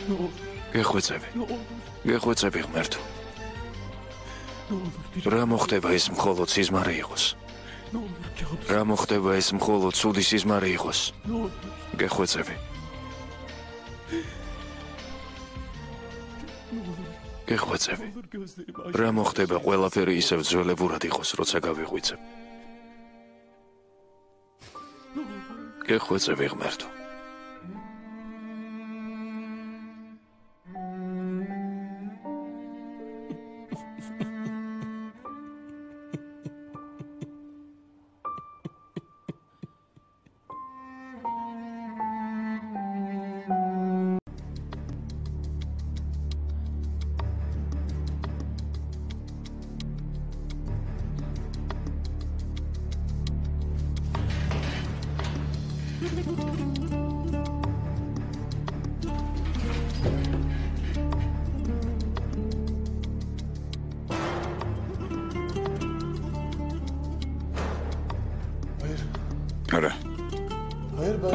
Ne olur. გეხვეწები. Ne olur. გეხვეწები ღმერთო. Ne olur. Bir რა მოხდება ეს მხოლოდ სიზმარი იყოს? ne olur kabus. რა მოხდება ეს მხოლოდ ცუდი სიზმარი იყოს? Ne olur. გეხვეწები. Ne olur. გეხვეწები. რა მოხდება, ყველაფერი ისევ ძველებურად იყოს, როცა გავიღვიძებ. გეხვეწები ღმერთო.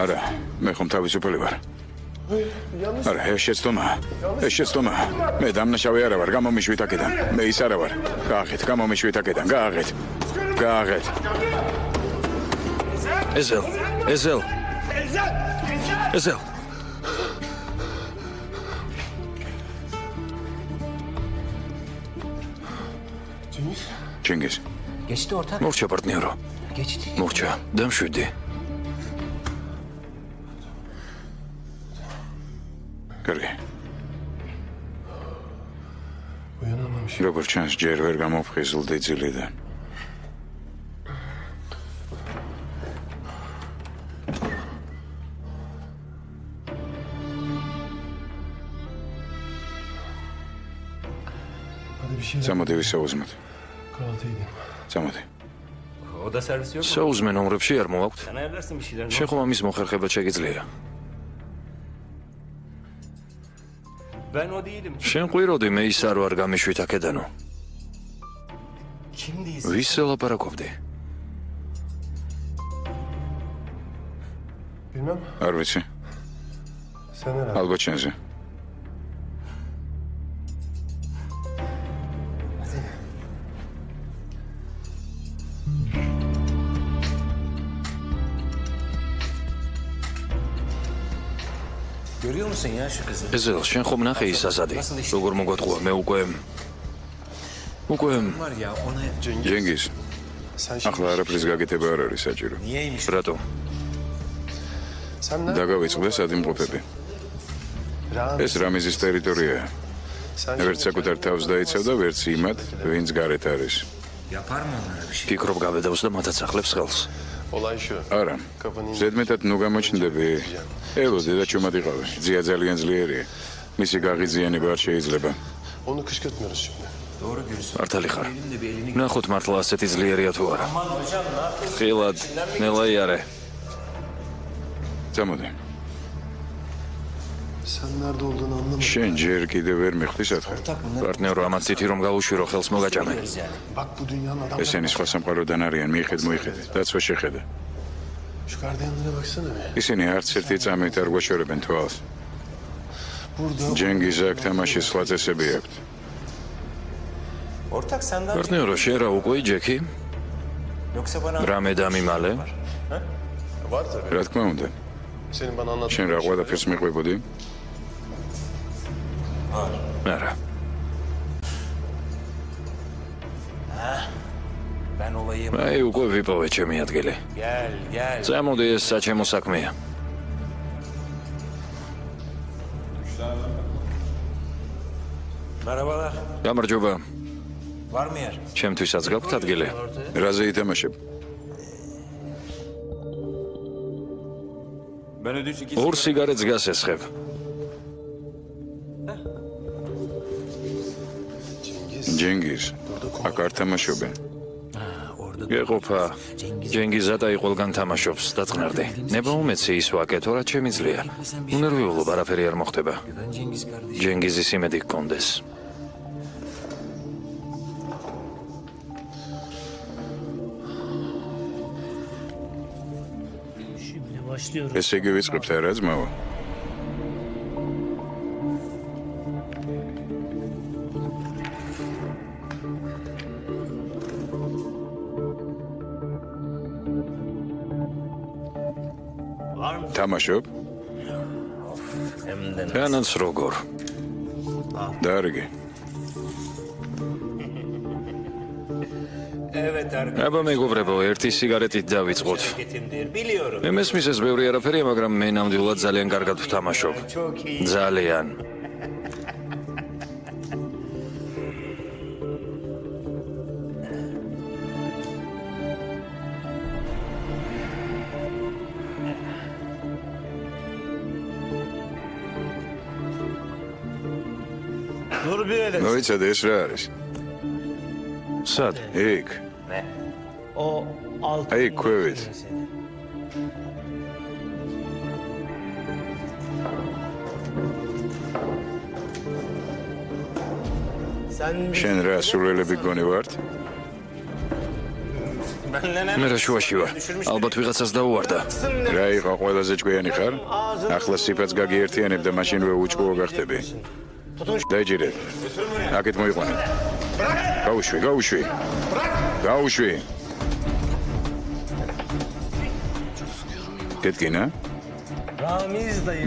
არა, მე ხომ თავისუფალი ვარ. არა, ეს შეცდომა. მე დამნაშავე არა ვარ, გამომიშვით აქედან. მე ის არა ვარ. გააღეთ, გამომიშვით აქედან, გააღეთ. ეზელ. Cengiz. Geçti ortak. Morça partnero. Geçti. Morça, დამშვიდი. კარგი. Uyanamamış. როგორ ჩანს, ჯერ ვერ გამოფხიზლდი ძილიდან. Hadi bir şeyler. Წამოდი ვისაუზმოთ. Kahvaltı edeyim. წამოდი. Oda servisi yok mu? საუზმე ნომრებში არ მოვაქვთ. Sen ayarlarsın bir şeyler. შენ ხომ ამის მოხერხება შეგიძლია. Ben o değilim. შენ ყვიროდი, მე ის არ ვარ, გამიშვით აქედანო. Kim değilsin? ვის ელაპარაკობდი? Bilmem. არ ვიცი. Sen herhalde. ალბათ შენზე. Görüyor musun ya şu kızı? ეზელ, შენ ხომ ნახე ის აზადი? როგორ მოგატყუა, მე უკვე Var ya ona... Cengiz. Sen şimdi... ახლა არაფრის გაკეთება არ არის საჭირო. Niyeymiş? რატო? Sen ne? დაგავიწყდეს ადიმყოფები. ეს რამიზის ტერიტორიაა. Sen ვერც საკუთარ თავს დაიცავ და ვერც იმათ, ვინც გარეთ არის. Yapar mı onlara bir şey? ფიქრობ გავედავს და მათაც ახლებს ხელს. Olay şu. არა. ზედმეტად ნუ გამოჩნდები. ელოდი და ჩუმად იყავი. ძია ძალიან ძლიერია. მისი გაღიზიანება არ შეიძლება. Onu kışkırtmıyoruz şimdi. Doğru diyorsun. მართალი ხარ. Benim de bir elini... ნახოთ მართლა ასეთი ძლიერია თუ არა. Aman hocam ne yapıyorsun? ხილად, ნელა იარე. წამოდი. Sen nerede olduğunu anlamadım. შენ ჯერ კიდევ ვერ მიხდი სათხარ. პარტნიორო, ამათ ცითი რომ გაუშვირო, ხელს მოგაჭამე. Bak bu dünyanın adamları. ესენი სხვა სამყაროდან არიან, მიხედე. დაცვა შეხედე. Şu gardiyanlara baksana be. ისინი არც ერთი წამით არ გვაშორებენ თვალს. Burada ჯენგიზ აქ თამაშის სხვა წესები აქვთ. Ortak sen daha... პარტნიორო, შენ რა უკვე ჯექი? Yoksa bana... რამე დამიმალე? var tabii. რა თქმა უნდა. Senin bana anlattığın შენ რა bir şey. ყველაფერს მიყვებოდი? არა. Ben olayı... აი უკვე ვიპოვე ჩემი ადგილი. Gel. წამოდი, ეს საჩემო საქმეა. Merhabalar. გამარჯობა. Var mı yer? ჩემთვისაც გაქვთ ადგილი? რაზე ითამაშებ? Ben ödünç iki... ორ სიგარეტს გასესხებ. ჯენგიზ. აქ არ თამაშობენ. გეყოფა. ჯენგიზად აი ყველგან თამაშობს, დაწყნარდი. ნება უმეცი ის ვაკეთო, რაც შემიძლია. უნერვიულობ, არაფერი არ მოხდება. Ben Cengiz kardeşim. ჯენგიზის იმედი გქონდეს. ესე იგი ვიწყებთ რა ძმაო? თამაშობ? განაც როგორ? დარგი. აბა მეგობრებო, ერთი სიგარეტით დავიწყოთ. მე მესმის ეს ბევრი არაფერია, მაგრამ მე ნამდვილად ძალიან კარგად ვთამაშობ. ძალიან. მოიცადე ეს რა არის? სად? იქ. აი, ქვევით. შენ რა სულელები გონი ვართ? მე რა შუაში ვარ. ალბათ ვიღაცას დაუვარდა. რა იყო ყველაზე ჭკვიანი ხარ? ახლა სიფაც გაგიერთიანებ და მაშინვე უჭკუო გახდები. დაიჯერეთ. აქეთ მოიყვანეთ. გაუშვი. კეთკინა?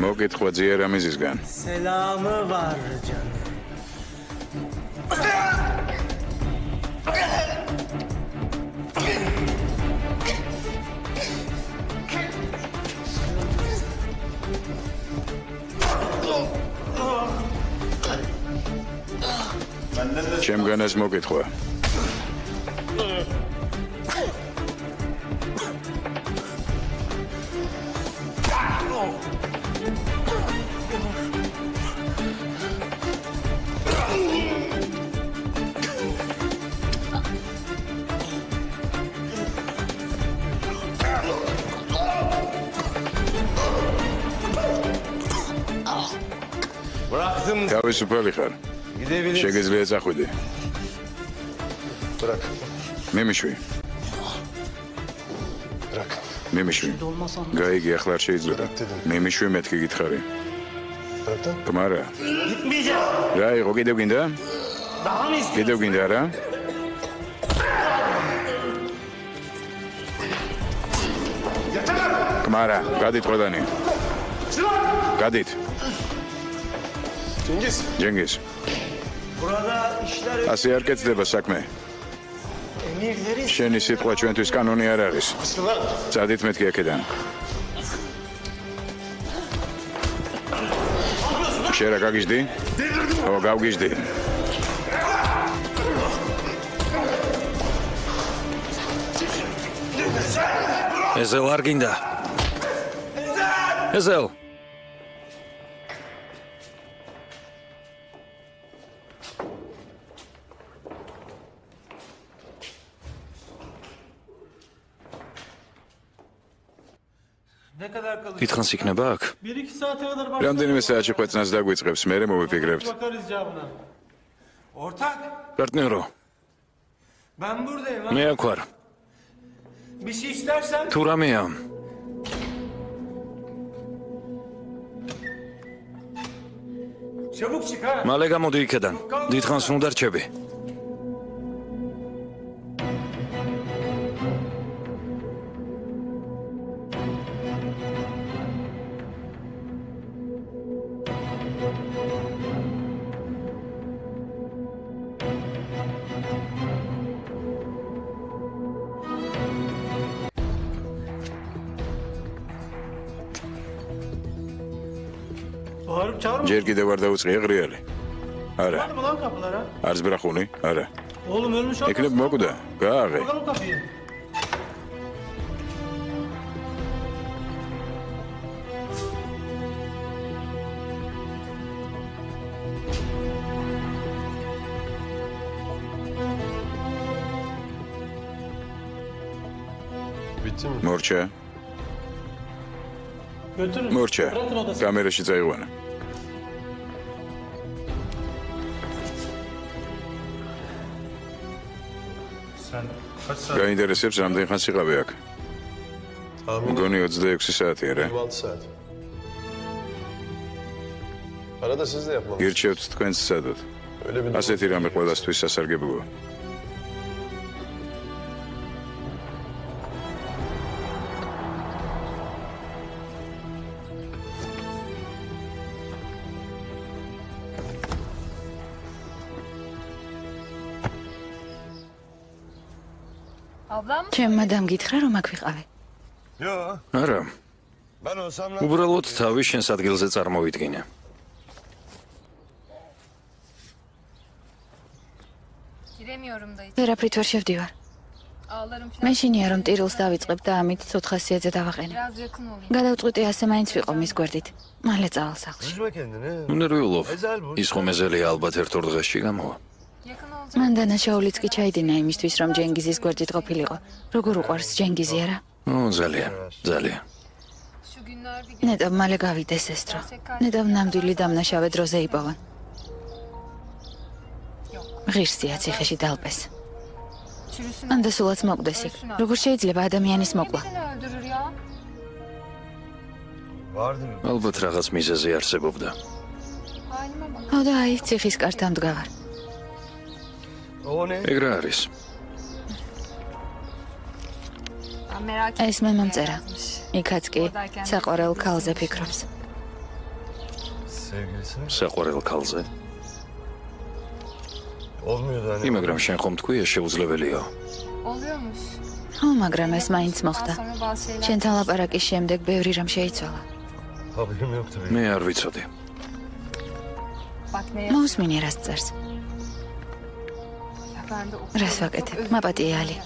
მოგეთქვა ძია რამიზისგან. Selamı var canım. ჩემგანაც მოგეთქვა. თავისუფალი ხარ. შეგიძლია წახვიდე. მემიშვი. გაიგი ახლა არ შეიძლება. მემიშვი მეთქი გითხარი. კმარა. რა იყო კიდევ გინდა? კიდევ გინდა რა? კმარა, გადით ყველანი. გადით. ჯენგის. ასე არ კეთდება საქმე. შენი სიტყვა ჩვენთვის კანონი არ არის. წადით მეთქი აქედან. შენ რა გაგიჟდი? ო, გავგიჟდი. ეზელ არ გინდა. ეზელ. კითხანს იქნება აქ? რამდენიმე საათში ხვეწნას დაგვიწყებს, მერე მოვიფიქრებთ. პარტნიორო. მე აქ ვარ. თუ რამეა? მალე გამოდი იქედან. დიდხანს უნდა რჩები. ჯერ კიდევ არ დაუწყია ღრიალი? არა. არც ბრახუნი? არა. ეკნებ მოკვდა? გააღე. მორჩა. კამერაში წაიყვანა. გაინტერესებს რამდენ ხანს იყავი აქ? მგონი 26 საათია რა. ირჩევთ თქვენს სცადოთ. ასეთი რამე ყველასთვის სასარგებლოა. ჩემმა დამგითხრა რომ აქ ვიყავი. არა. უბრალოდ თავის შენს ადგილზე წარმოვიდგინე. ვერაფრით ვერ შევდივარ. მე შინია რომ ტირილს დავიწყებ და ამით 400-ზე დავაყენე. გადავწყვიტე ასე მაინც ვიყო მის გვერდით. მალე წავალ სახლში. უნერვიულობ. ის ხომ ეზელია ალბათ ერთ-ორ დღეში გამოვა. მან დანაშაულიც კი ჩაიდინა იმისთვის რომ ჯენგიზის გვერდით ყოფილიყო. როგორ უყვარს ჯენგიზი არა? ძალიან, ძალიან. ნეტავ მალე გავიდეს ეს დრო. ნეტავ ნამდვილი დამნაშავე დროზე იპოვან. ღირსია ციხეში დალპეს. ანდა სულაც მოკვდეს იქ. როგორ შეიძლება ადამიანის მოკლა? ალბათ რაღაც მიზეზი არსებობდა. ო და აი ციხის კართან მდგავარ. ეგრე არის. ეს მე მომწერა. იქაც კი საყვარელ ქალზე ფიქრობს. საყვარელ ქალზე? მაგრამ შენ ხომ თქვი ეს შეუძლებელია? ო, მაგრამ ეს მაინც მოხდა. შენთან ლაპარაკის შემდეგ ბევრი რამ შეიცვალა. მე არ ვიცოდი. მოусმინე რას წერს. რას ვაკეთებ? მაპატიალი.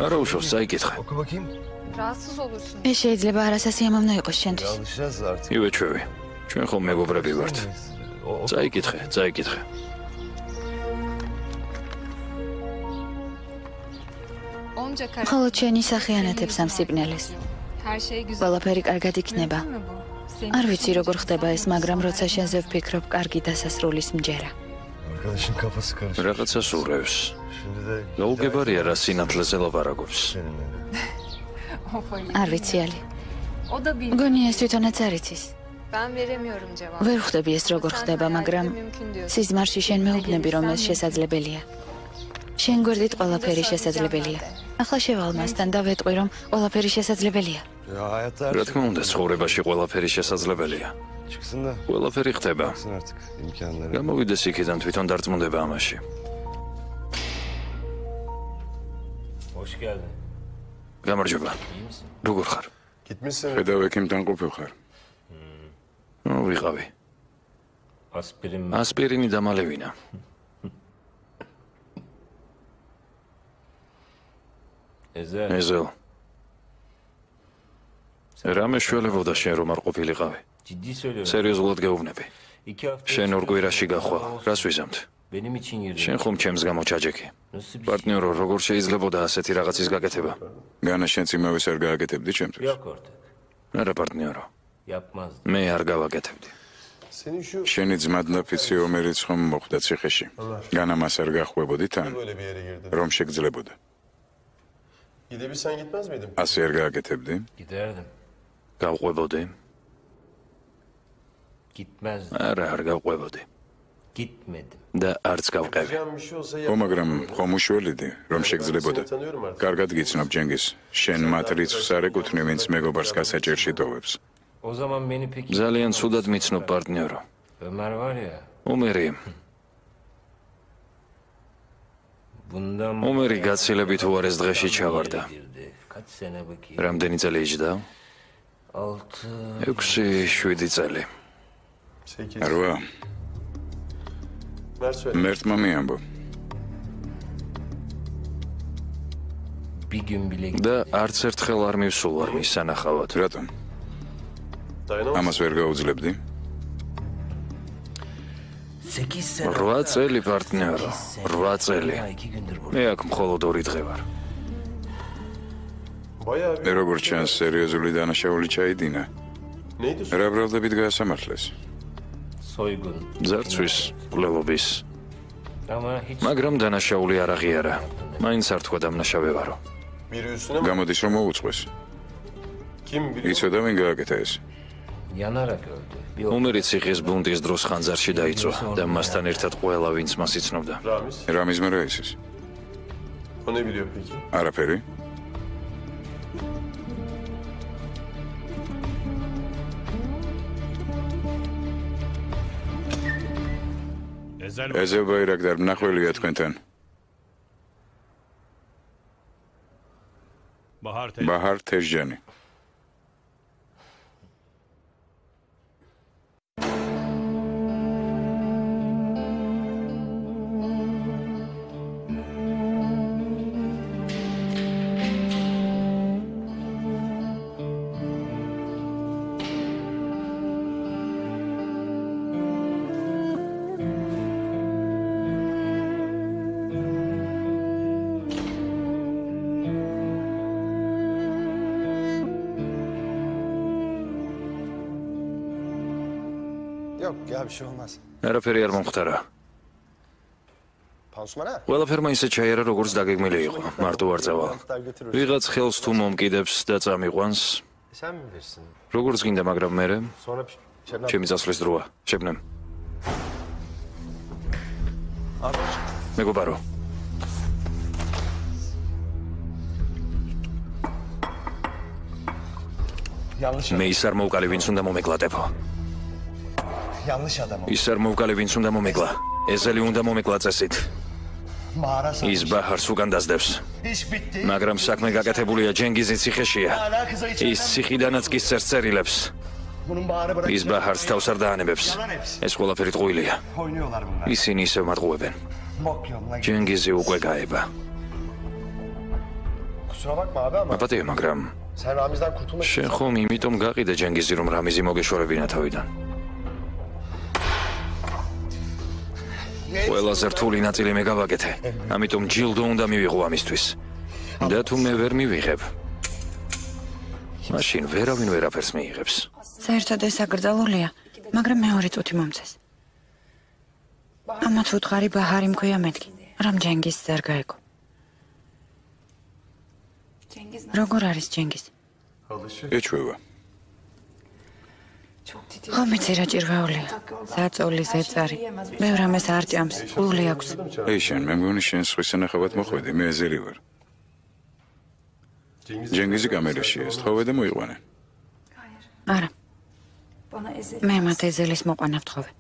არა უშავს, წაიკითხე. ეს შეიძლება არასასიამოვნო იყოს შენთვის. ივე ჩვევი. ჩვენ ხომ მეგობრები ვართ. წაიკითხე, წაიკითხე. მხოლოდ შენი სახე ანათებს ამ სიბნელეს. ყველაფერი კარგად იქნება. არ ვიცი როგორ ხდება ეს, მაგრამ როცა შენზე ვფიქრობ, კარგი დასასრულის მჯერა. რაღაცას ურევს. გაუგებარია რა სინათლეზე ლაპარაკობს. არ ვიცი ალი. მგონია ეს თვითონაც არ იცის. ვერ ხვდები ეს როგორ ხდება, მაგრამ სიზმარში შენ მეუბნები რომ ეს შესაძლებელია. შენ გვერდით ყველაფერი შესაძლებელია. ახლა შევალ მასთან და ვეტყვი რომ ყველაფერი შესაძლებელია. რა თქმა უნდა, ცხოვრებაში ყველაფერი შესაძლებელია. ყველაფერი ხდება. გამოვიდეს იქიდან თვითონ დარწმუნდება ამაში. გამარჯობა. როგორ ხარ? ხედავ ექიმთან ყოფილ ხარ. ვიყავი. ასპირინი დამალევინა. ეზელ. რა მეშველებოდა შენ რომ არ ყოფილიყავი? სერიოზულად გეუბნები. შენ ორ კვირაში გახვალ. რას ვიზამთ? შენ ხომ ჩემს გამო ჩაჯექი. პარტნიორო, როგორ შეიძლებოდა ასეთი რაღაცის გაკეთება? განა შენც იმავეს არ გააკეთებდი ჩემთვის? არა პარტნიორო. მე არ გავაკეთებდი. შენი ძმადნაფიცი ომერიც ხომ მოხვდა ციხეში. განა მას არ გახვებოდი თან? რომ შეგძლებოდა? ასე არ გააკეთებდი? გავყვებოდი? არა, არ გავყვებოდი. და არც გავყევი. მაგრამ ხომ უშველიდი, რომ შეგძლებოდა? კარგად გიცნობ ჯენგიზ, შენ მათ რიცხვს არ ეკუთვნი, ვინც მეგობარს გასაჭერში ტოვებს. ძალიან ცუდად მიცნობ პარტნიორო. ომერი გაცილებით უარეს დღეში ჩავარდა. რამდენი წელი იჯდა? 6-7 წელი. რვა. მერტმა მიამბო. და არც ერთხელ არ მივსულ არ მის სანახავად. რატომ? ამას ვერ გაუძლებდი? 8 წელი პარტნიორო, 8 წელი. მე აქ მხოლოდ 2 დღე ვარ. როგორ ჩანს, სერიოზული დანაშაული ჩაიდინა. რა ბრალდებით გაასამართლეს? ძარცვის, მკვლელობის. მაგრამ დანაშაული არ აღიარა. მაინც არ თქვა დამნაშავე ვარო. გამოდის რომ მოუწყვეს. იცოდა ვინ გააკეთა ეს? ომერი ციხის ბუნტის დროს ხანძარში დაიწვა და მასთან ერთად ყველა ვინც მას იცნობდა. რამის მერე ისის? არაფერი? ეზელ ბაირაკდარ, მნახველია თქვენთან. ბაჰარ თეჟჯანი. არაფერი არ მომხდარა. ყველაფერმა ისე ჩაიარა, როგორც დაგეგმილი იყო. მარტო არ წავალ. ვიღაც ხელს თუ მომკიდებს და წამიყვანს. როგორც გინდა, მაგრამ მე ჩემი წასვლის დროა. შებნემ. მეგობარო. მე ის არ მოვკალი, ვინც უნდა მომეკლატებო. ის არ მოვკალი, ვინც უნდა მომეკლა. ეზელი უნდა მომეკლა წესით. ის ბაჰარს უკან დასდევს. მაგრამ საქმე გაკეთებულია, ჯენგიზი ციხეშია. ის ციხიდანაც კი წერს წერილებს. ის ბაჰარს თავს არ დაანებებს. ეს ყველაფერი ტყუილია. ისინი ისევ მატყუებენ. ჯენგიზი უკვე გაება. აპატია, მაგრამ შენ ხომ იმიტომ გაყიდე ჯენგიზი, რომ რამიზი მოგეშორებინა თავიდან. ყველაზე რთული ნაწილი მე გავაკეთე. ამიტომ ჯილდო უნდა მივიღო ამისთვის. და თუ მე ვერ მივიღებ, მაშინ ვერავინ ვერაფერს მიიღებს. საერთოდ ეს აკრძალულია, მაგრამ მეორე წუთი მომწეს. ამათ უთხარი ბაჰარი მქვია მეთქი, რამ ჯენგიზს არ გაეგო. როგორ არის ჯენგიზი? ეჩვევა. ხომიცი რა ჭირვეულია. საწოლი ზეწარი. მე რამეს არ ჭამს, გული აქვს. ეი შენ, მე მგონი შენ სხვის სანახავად მოხვედი, მე ეზელი ვარ. ჯენგიზი კამერაშია, სწხოვე და მოიყვანე. არა. მე მათ ეზელის მოყვანა ვთხოვე.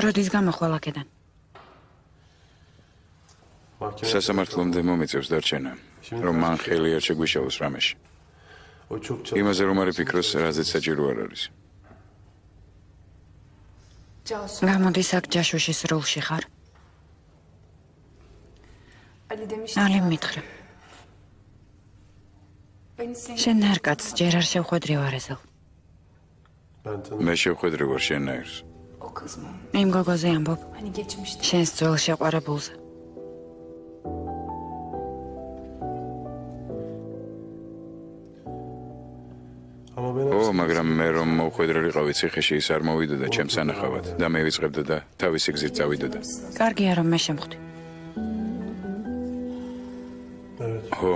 როდის გამოხვალ აქედან? სასამართლომდე მომიწევს დარჩენა, რომ მან ხელი არ შეგვიშალოს რამეში. იმაზე რომ არ იფიქროს, რაზეც საჭირო არ არის. გამოდის აქ ჯაშუშის სრულში ხარ? ალი მითხრა. შენ არ კაცს ჯერ არ შევხვედრი ვარ ეზელ. მე შევხვედრი ვარ შენაირს. იმ გოგოზე ამბობ, შენს ძველ შეყვარებულზე. ო, მაგრამ მე რომ მოვხვედრილიყავი ციხეში, ის არ მოვიდოდა ჩემს სანახავად და მე ვიწყებდა და თავისი გზით წავიდოდა. კარგია რომ მე შემხვდი. ო.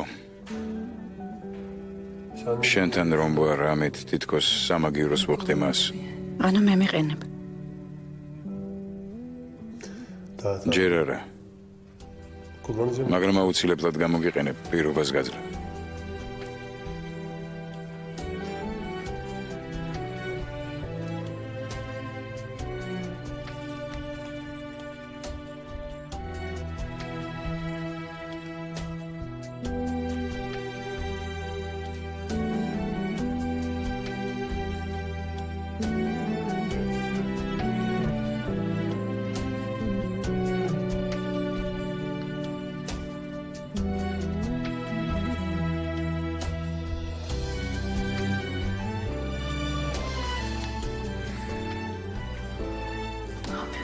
შენთან რომ ვარ, ამით თითქოს სამაგიეროს ვუხდი მას. ანუ მე მიყენებ. ჯერ არა. მაგრამ აუცილებლად გამოგიყენებ პირობას გაძლევ.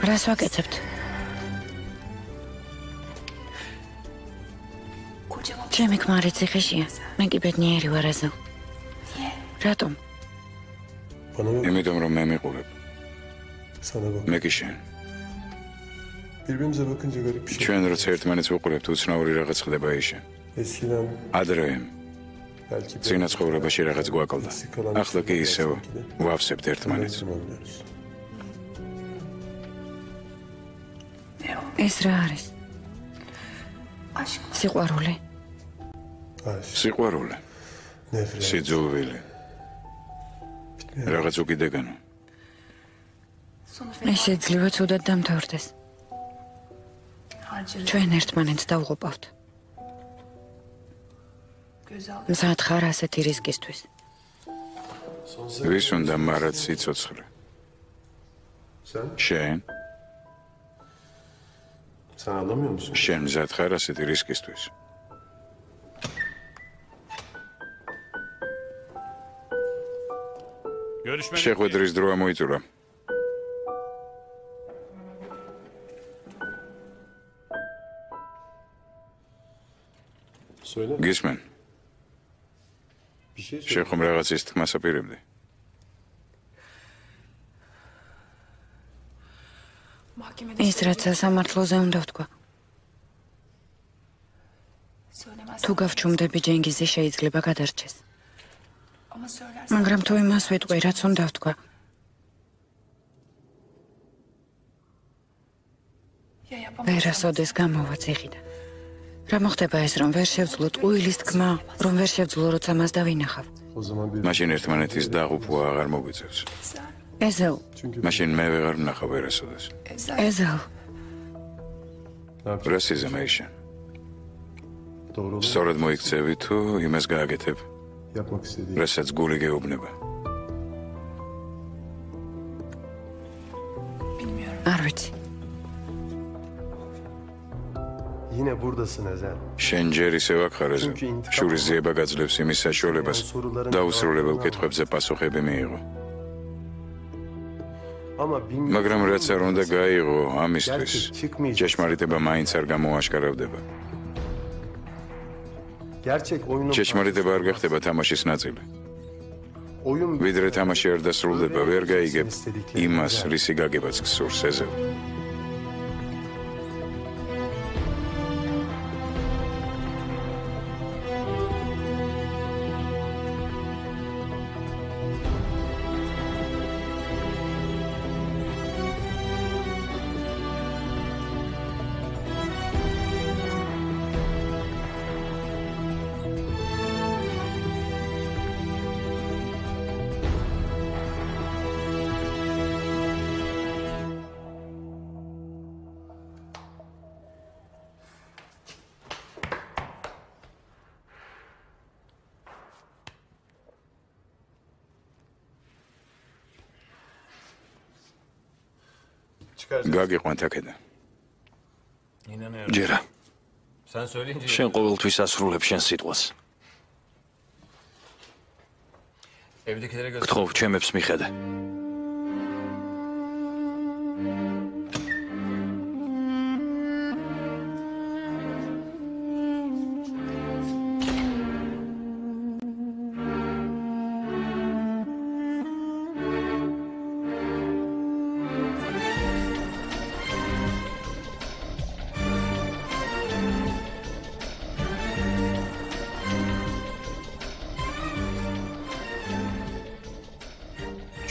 რას ვაკეთებთ? ჩემი ქმარი ციხეშია, მე კი ბედნიერი ვარ ეზელ. რატომ? იმიტომ რომ მე მიყურებ. მე კი შენ. ჩვენ როცა ერთმანეთს ვუყურებთ, უცნაური რაღაც ხდება ისე. ადრე წინა ცხოვრებაში რაღაც გვაკლდა. ახლა კი ისევ ვავსებთ ერთმანეთს. ეს რა არის? სიყვარული. სიყვარული. სიძულვილი. რაღაც უკიდეგანო. ეს შეიძლება ცუდად დამთავრდეს. ჩვენ ერთმანეთს დავღუპავთ. მზად ხარ ასეთი რისკისთვის? ვის უნდა მარად სიცოცხლე? შენ? Sen anlamıyor musun? შენ მზად ხარ ასეთი რისკისთვის? შეხვედრის დრო ამოიწურა. Söyle. გისმენ? Bir şey söyle. შენ ხომ რაღაცის თქმას აპირებდი? ის რაც სამართლოზე უნდა ვთქვა. თუ გავჩუმდები ჯენგიზი შეიძლება გადარჩეს. მაგრამ თუ იმას ვიტყვი, რაც უნდა ვთქვა. ვერასოდეს გამოვა ციხიდან. რა მოხდება ეს, რომ ვერ შევძლო ტყუილის თქმა, რომ ვერ შევძლო როცა მას დავინახავ? O zaman bir... მაშინ ერთმანეთის დაღუპვა აღარ მოგვიწევს. ეზელ, მაშინ მე ვეღარ ვნახავ ვერასოდეს. ეზელ, რასიზმ ეიშენ. Doğru olur. სწორად მოიქცევი თუ იმას გააკეთებ, Yapmak istediğin. რასაც გული გეუბნება. არ ვიცი. Yine buradasın Ezel. შენ ჯერ ისევ აქ ხარ ეზო. შურის ძიება გაძლევს იმის საშუალებას დაუსრულებელ კითხვებზე პასუხები მიიღო. Ama bilmiyorum. მაგრამ რაც არ უნდა გაიღო ამისთვის, ჭეშმარიტება მაინც არ გამოაშკარავდება. Gerçek oyunun... ჭეშმარიტება არ გახდება თამაშის ნაწილი. Oyun... ვიდრე თამაში არ დასრულდება, ვერ გაიგებ იმას, რისი გაგებაც გსურს ეზო. გაგიყვანთ აქედან. ჯერა. შენ ყოველთვის ასრულებ შენ სიტყვას. გთხოვ, ჩემებს მიხედე.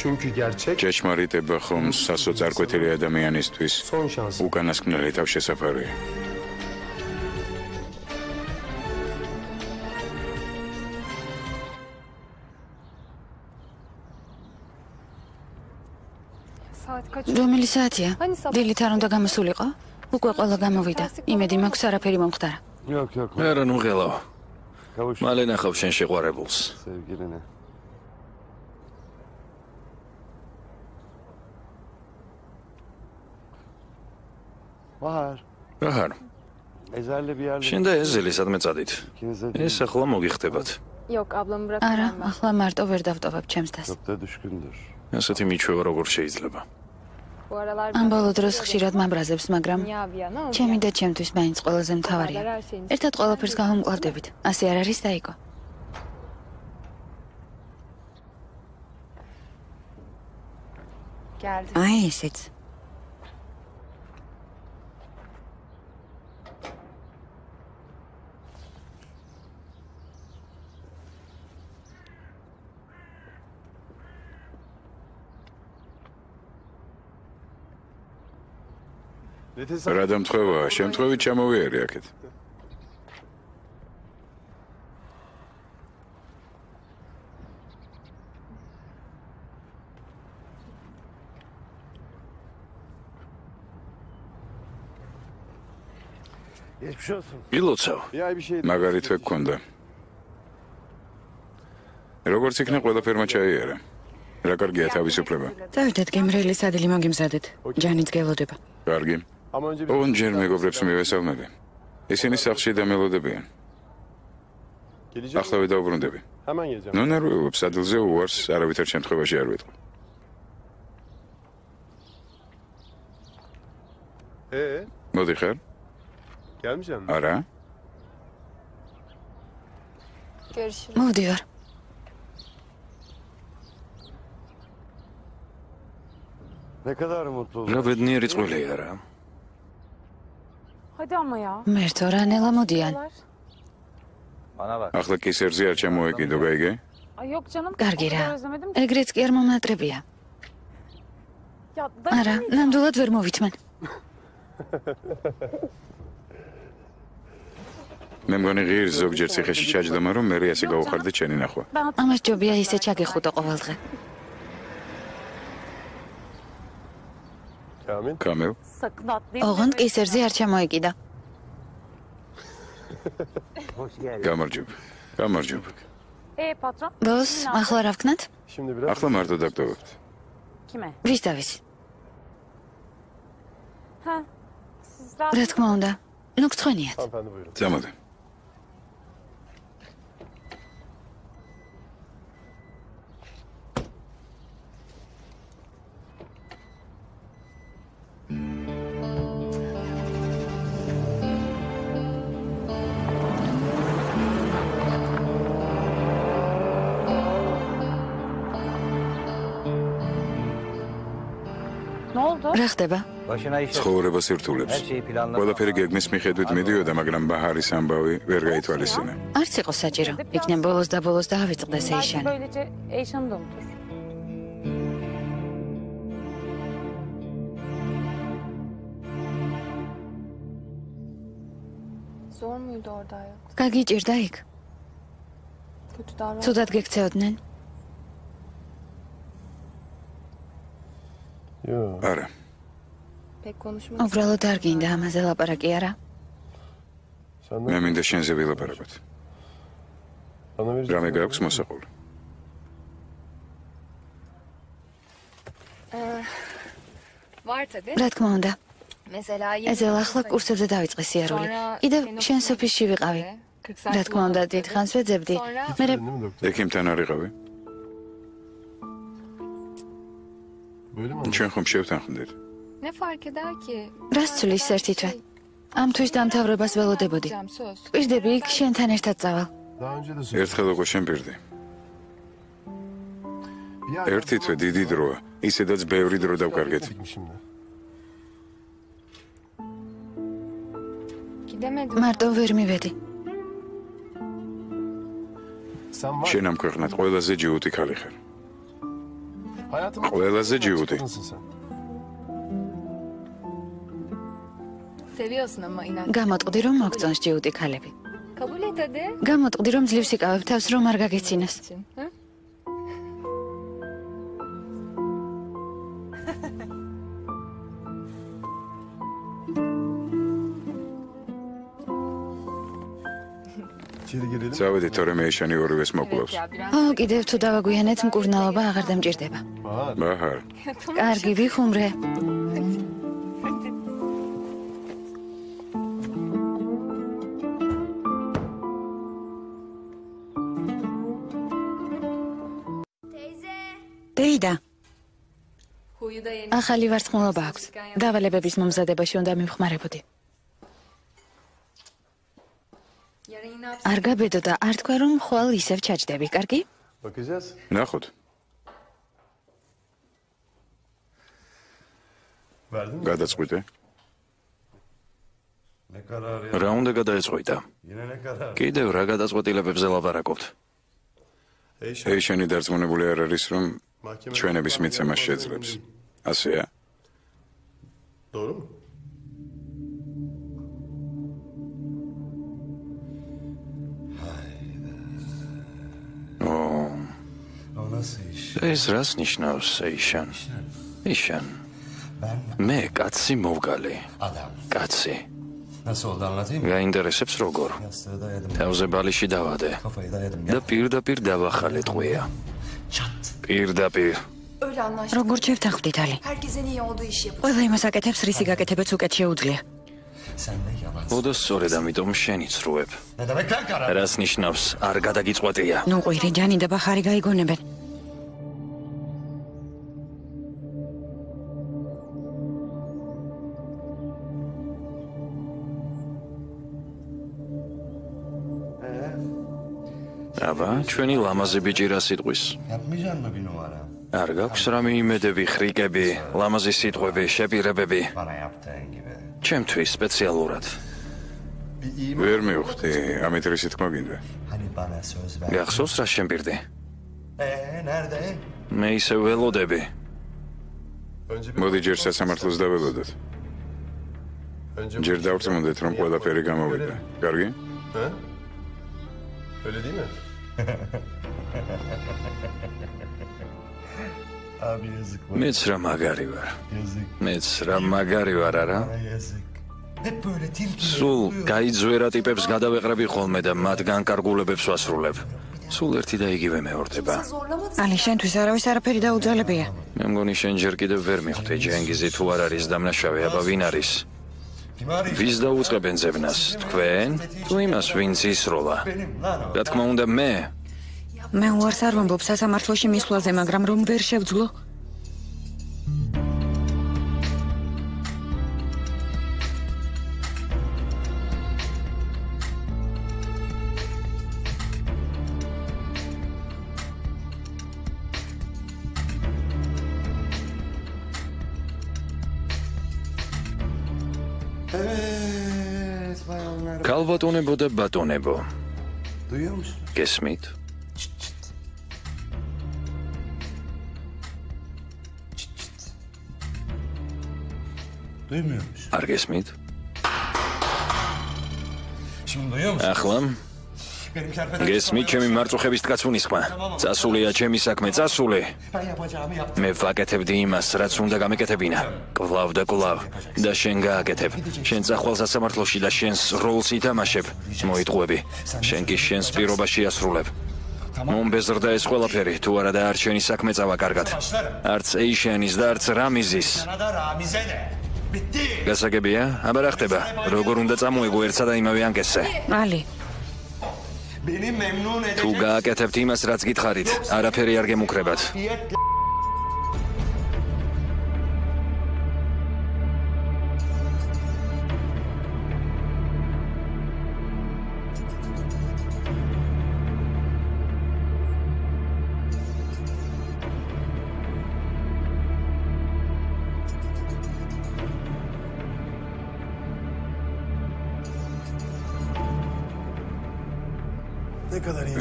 Çünkü gerçek ჭეშმარიტება ხომ სასოწარკვეთილი ადამიანისთვის son şansı. უკანასკნელი თავშესაფარია. რომელი საათია? დილით არ უნდა გამოსულიყო? უკვე ყველა გამოვიდა. იმედი მაქვს არაფერი მომხდარა. Yok yok. არა, ნუ ღელავ. მალე ნახავ შენ შეყვარებულს. Sevgiline. Bahar. აჰარ, Ezel'le bir yerle... შენ და ეზელი სადმე წადით? ეს ახლა მოგიხდებათ. არა, ახლა მარტო ვერ დავტოვებ ჩემს დას. Çok da düşkündür. ასეთი მიჩვევა როგორ შეიძლება? ამ ბოლო დროს ხშირად მაბრაზებს, მაგრამ ჩემი და ჩემთვის მაინც ყველაზე მთავარია. ერთად ყველაფერს გავუმკლავდებით. ასე არ არის, დაიკო? აი ესეც. რა დამთხოვაა, შემთხვევით ჩამოვიარე აქეთ. Geçmiş olsun. ილოცავ. Bir ay bir şey... მაგარი თვე გქონდა. როგორც იქნა ყველაფერმა ჩაიარა. რა კარგია თავისუფლება. დავიდეთ გემრიელის ადილი მოგიმზადეთ. ჯანიც გელოდება. კარგი. ოღონდ ჯერ მეგობრებს მივესალმები. ისინი სახლში დამელოდებიან. ახლავე დაუბრუნდები. ნუ ნერვიულობს, ადგილზე უარს არავითარ შემთხვევაში არ ვიტყვი. მოდი ხარ? არა? მოვდივარ. რა ბედნიერი წვილია რა. მერთო რანელა მოდიან. ახლა კისერზე არ ჩამოეკიდო, გაიგე? კარგი რა. ეგრეც კი არ მომნატრებია. არა, ნამდვილად ვერ მოვითმენ. მე მგონი ღირს ზოგჯერ ციხეში ჩაჯდომა, რომ მე ასე გავუხარდე ჩენი ნახვა. ამას ჯობია ისე ჩაგეხუტო ყოველდღე. კამელ? ოღონდ კისერზე არ ჩამოეკიდა. გამარჯობა. გამარჯობა. ბოს, ახლა რა ვქნათ? ახლა მარტო დაგტოვებთ. ვის დავის? რა თქმა უნდა. ნუ გწვენიათ. წამოდე. რა ხდება? ცხოვრება სირთულებს. ყველაფერი გეგმის მიხედვით მიდიოდა, მაგრამ ბაჰარის ამბავი ვერ გაითვალისწინა. არც იყო საჭირო. იქნებ ბოლოს და ბოლოს დაავიწყდეს ეიშანი. გაგიჭირდა იქ? ცუდად გექცეოდნენ? არა. უბრალოდ არ გინდა ამაზე ლაპარაკი, არა? მე მინდა შენზე ვილაპარაკოთ. რამე გაქვს მოსაყული? რა თქმა უნდა. ეზელ ახლა კურსებზე დავიწყე სიარული. კიდევ შენს ოფისში ვიყავი. რა თქმა უნდა, დიდხანს ვეძებდი. მერე ექიმთან არ იყავი? ჩვენ ხომ შევთანხმდით? რას ცulis ერთი თვე? ამ თვის დამთავრებას ველოდებოდი. პირდები იქ შენთან ერთად წავალ. ერთხელ უკვე შენ პირდი. ერთი თვე დიდი დროა, ისედაც ბევრი დრო დავკარგეთ. მარტო ვერ მივედი. შენ ამ ქვეყნად ყველაზე ჯიუტი ქალი ხარ. ყველაზე ჯიუტი. გამოტყდი რომ მოგწონს ჯიუტი ქალები. გამოტყდი რომ ძლივს იკავებ თავს რომ არ გაგეცინოს. წავედი თორე მე ეიშანი ორივეს მოკლავს. კიდევ თუ დავაგვიანეთ მკურნალობა აღარ დამჭირდება. ბაჰარ. კარგი ვიხუმრე. დეიდა. ახალი ვარცხნილობა აქვს. დავალებების მომზადებაში უნდა მივხმარებოდი. არ გაბედო და არ თქვა რომ ხვალ ისევ ჩაჯდები, კარგი? ნახოთ. გადაწყვიტე. რა უნდა გადაეწყვიტა? კიდევ რა გადაწყვეტილებებზე ლაპარაკობთ? ეიშანი დარწმუნებული არ არის რომ ჩვენების მიცემას შეძლებს. ასეა? ეს რას ნიშნავს, ეიშან? ეიშან. მე კაცი მოვგალი. კაცი. გაინტერესებს როგორ? თავზე ბალიში დავადე და პირდაპირ დავახალეთ ყვია. პირდაპირ. როგორ შევთანხმდით ალი? ყველა იმას აკეთებს, რისი გაკეთებაც უკეთ შეუძლია. ოდო სწორედ ამიტომ შენი ცრუებ. რას ნიშნავს არ გადაგიწყვეტია? ნუ ყვირი ჯანი და ბახარი გაიგონებენ. აბა, ჩვენი ლამაზი ბიჭი რა სიტყვის? არ გაქვს რამე იმედები, ხრიკები, ლამაზი სიტყვები, შეპირებები? ჩემთვის სპეციალურად. ვერ მივხვდი, ამით რისი თქმა გინდა? გახსოვს რა შემპირდი? მე ისე ველოდები. მოდი ჯერ სასამართლოს დაველოდოთ. ჯერ დავწმუნდეთ, რომ ყველაფერი გამოვიდა. კარგი? Öyle değil mi? Abi yazık var. მეც რა მაგარი ვარ. Yazık. მეც რა მაგარი ვარ, არა? Yazık. Hep böyle tilki. სულ გაიძვერა ტიპებს გადავეყრები ხოლმე და მათ განკარგულებებს ვასრულებ. სულ ერთი და იგივე მეორდება. ალი, შენთვის არავის არაფერი დაუძალებია. მე მგონი შენ ჯერ კიდევ ვერ მიხვდი ჯენგიზი თუ არ არის დამნაშავე, აბა ვინ არის? ვის დაუწყებენ ზევნას? თქვენ? თუ იმას ვინც ისროლა? რა თქმა უნდა მე. მე უარს არ ვამბობ სასამართლოში მისვლაზე, მაგრამ რომ ვერ შევძლო. Evet bayanlar. ქალბატონებო და ბატონებო, Duyuyor musun? გესმით? Duymuyor musun? არ გესმით? Şimdi duyuyor musun? ახლა Benim kerpeden... გესმით ჩემი მარწუხების ткაცუნის ხმა? წასულია ჩემი საქმე, წასული. Ben yapacağımı yaptım. მე ვაკეთებდი იმას, რაც უნდა გამეკეთებინა. კლავ და კლავ და შენ გააკეთებ. შენ წახვალ სასამართლოში და შენს როლს ითამაშებ. მოიტყუები. შენ კი შენს პირობაში ასრულებ. მომბეზრდა ეს ყველაფერი, თუ არა და არჩენი საქმე წავა კარგად. არც ეიშენის და არც რამიზის. Sana da Ramize de. Bitti. გასაგებია? აბა რა ხდება? როგორ უნდა წამოეგო ერთსა და იმავე ანკესზე? ალი, Beni memnun edecek. თუ გააკეთებთ იმას, რაც გითხარით, არაფერი არ გემუქრებათ.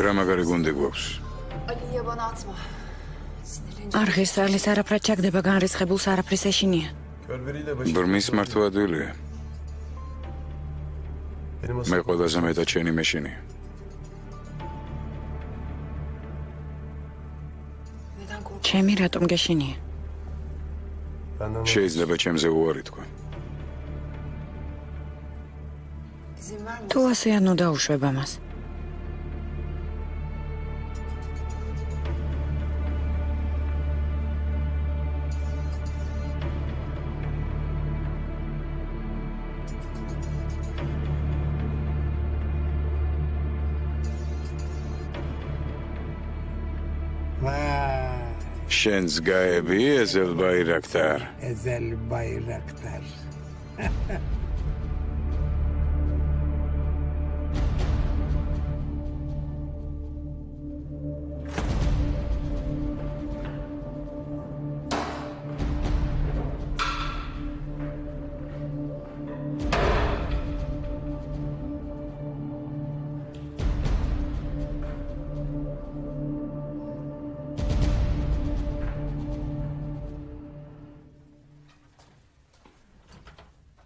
რა მაგარი გუნდი გვაქვს? Ali'ye bana atma. არ ღირს ალის არაფრად ჩაგდება განრისხებულს არაფრის ეშინია. Körveriyle başı... ბრმის მართვა ადვილია. Benim მე ყველაზე მეტად შენი მეშინია. Neden korkuyorsun? ჩემი რატომ გეშინია? Benden შეიძლება ჩემზე უარი თქვა. İzin verme. თუ ასე ანუ დაუშვებ ამას. შენს გაები ეზელ ბაირაქტარ. Ezel Bayraktar.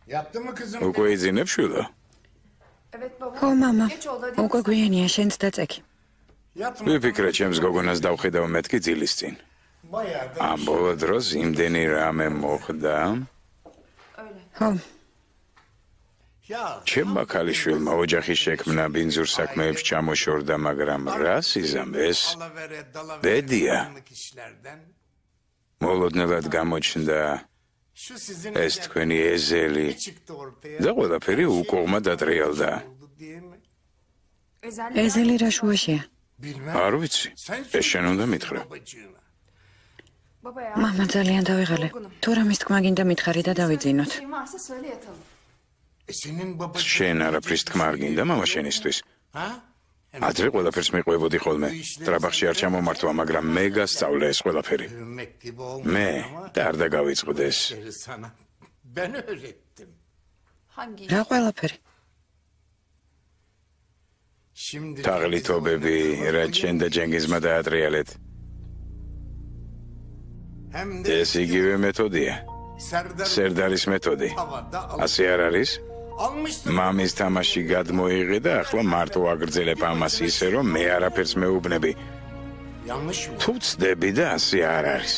Yaptın mı kızım? უკვე იძინებ შვილო? Evet baba. ხო, მამა. Geç oldu hadi. უკვე გვიანია, შენც დაწექი. Yapma. ვიფიქრე ჩემს გოგონას დავხედავ მეთქი ძილის წინ. Bayağı da ამ ბოლო დროს იმდენი რამე მოხდა. Öyle. ხო, ჩემმა ქალიშვილმა ოჯახის შექმნა ბინძურ საქმეებში ჩამოშორდა, მაგრამ რას იზამეს? ბედია. მოლოდნელად გამოჩნდა ეს თქვენი ეზელი და ყველაფერი უკუღმა დატრიალდა. ეზელი რა შუაშია? არ ვიცი, ეს შენ უნდა მითხრა. მამა ძალიან დავიღალე. თუ რამის თქმა გინდა მითხარი და დავიძინოთ. შენ არაფრის თქმა არ გინდა მამა შენისთვის? ადრე ყველაფერს მიყვებოდი ხოლმე. ტრაბახში არ ჩამომართვა, მაგრამ მე გასწავლე ეს ყველაფერი. მე და არ დაგავიწყდეს. რა ყველაფერი? თაღლითობები, რაც შენ და ჯენგიზმა დაატრიალეთ. ეს იგივე მეთოდია. სერდარის მეთოდი. ასე არ არის? მამის თამაში გადმოიღე და ახლა მარტო აგრძელებ ამას ისე, რომ მე არაფერს მეუბნები. თუ ვწდები და ასე არ არის.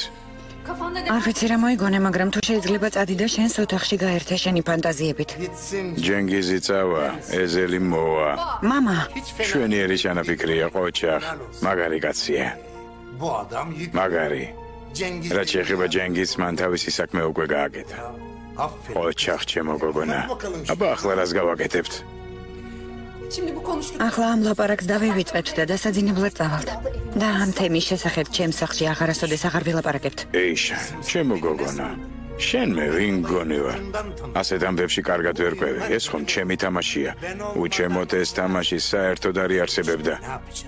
არ ვიცი რა მოიგონე, მაგრამ თუ შეიძლება წადი და შენს ოთახში გაერთე შენი ფანტაზიებით. ჯენგიზი წავა, ეზელი მოვა. მამა, შვენიერი ჩანაფიქრია, ყოჩახ, მაგარი კაცია. მაგარი. რაც შეეხება ჯენგიზს, მან თავისი საქმე უკვე გააკეთა. ყოჩახ, ჩემო გოგონა. აბა ახლა რას გავაკეთებთ? ახლა ამ ლაპარაკს დავივიწყებთ და დასაძინებლად წავალთ. და ამ თემის შესახებ ჩემს სახლში აღარასოდეს აღარ ვილაპარაკებთ. ეიშა, ჩემო გოგონა. შენ მე ვინ გონი ვარ? ასეთ ამბებში კარგად ვერ ყვევი. ეს ხომ ჩემი თამაშია. უჩემოთ ეს თამაში საერთოდ არ იარსებებდა.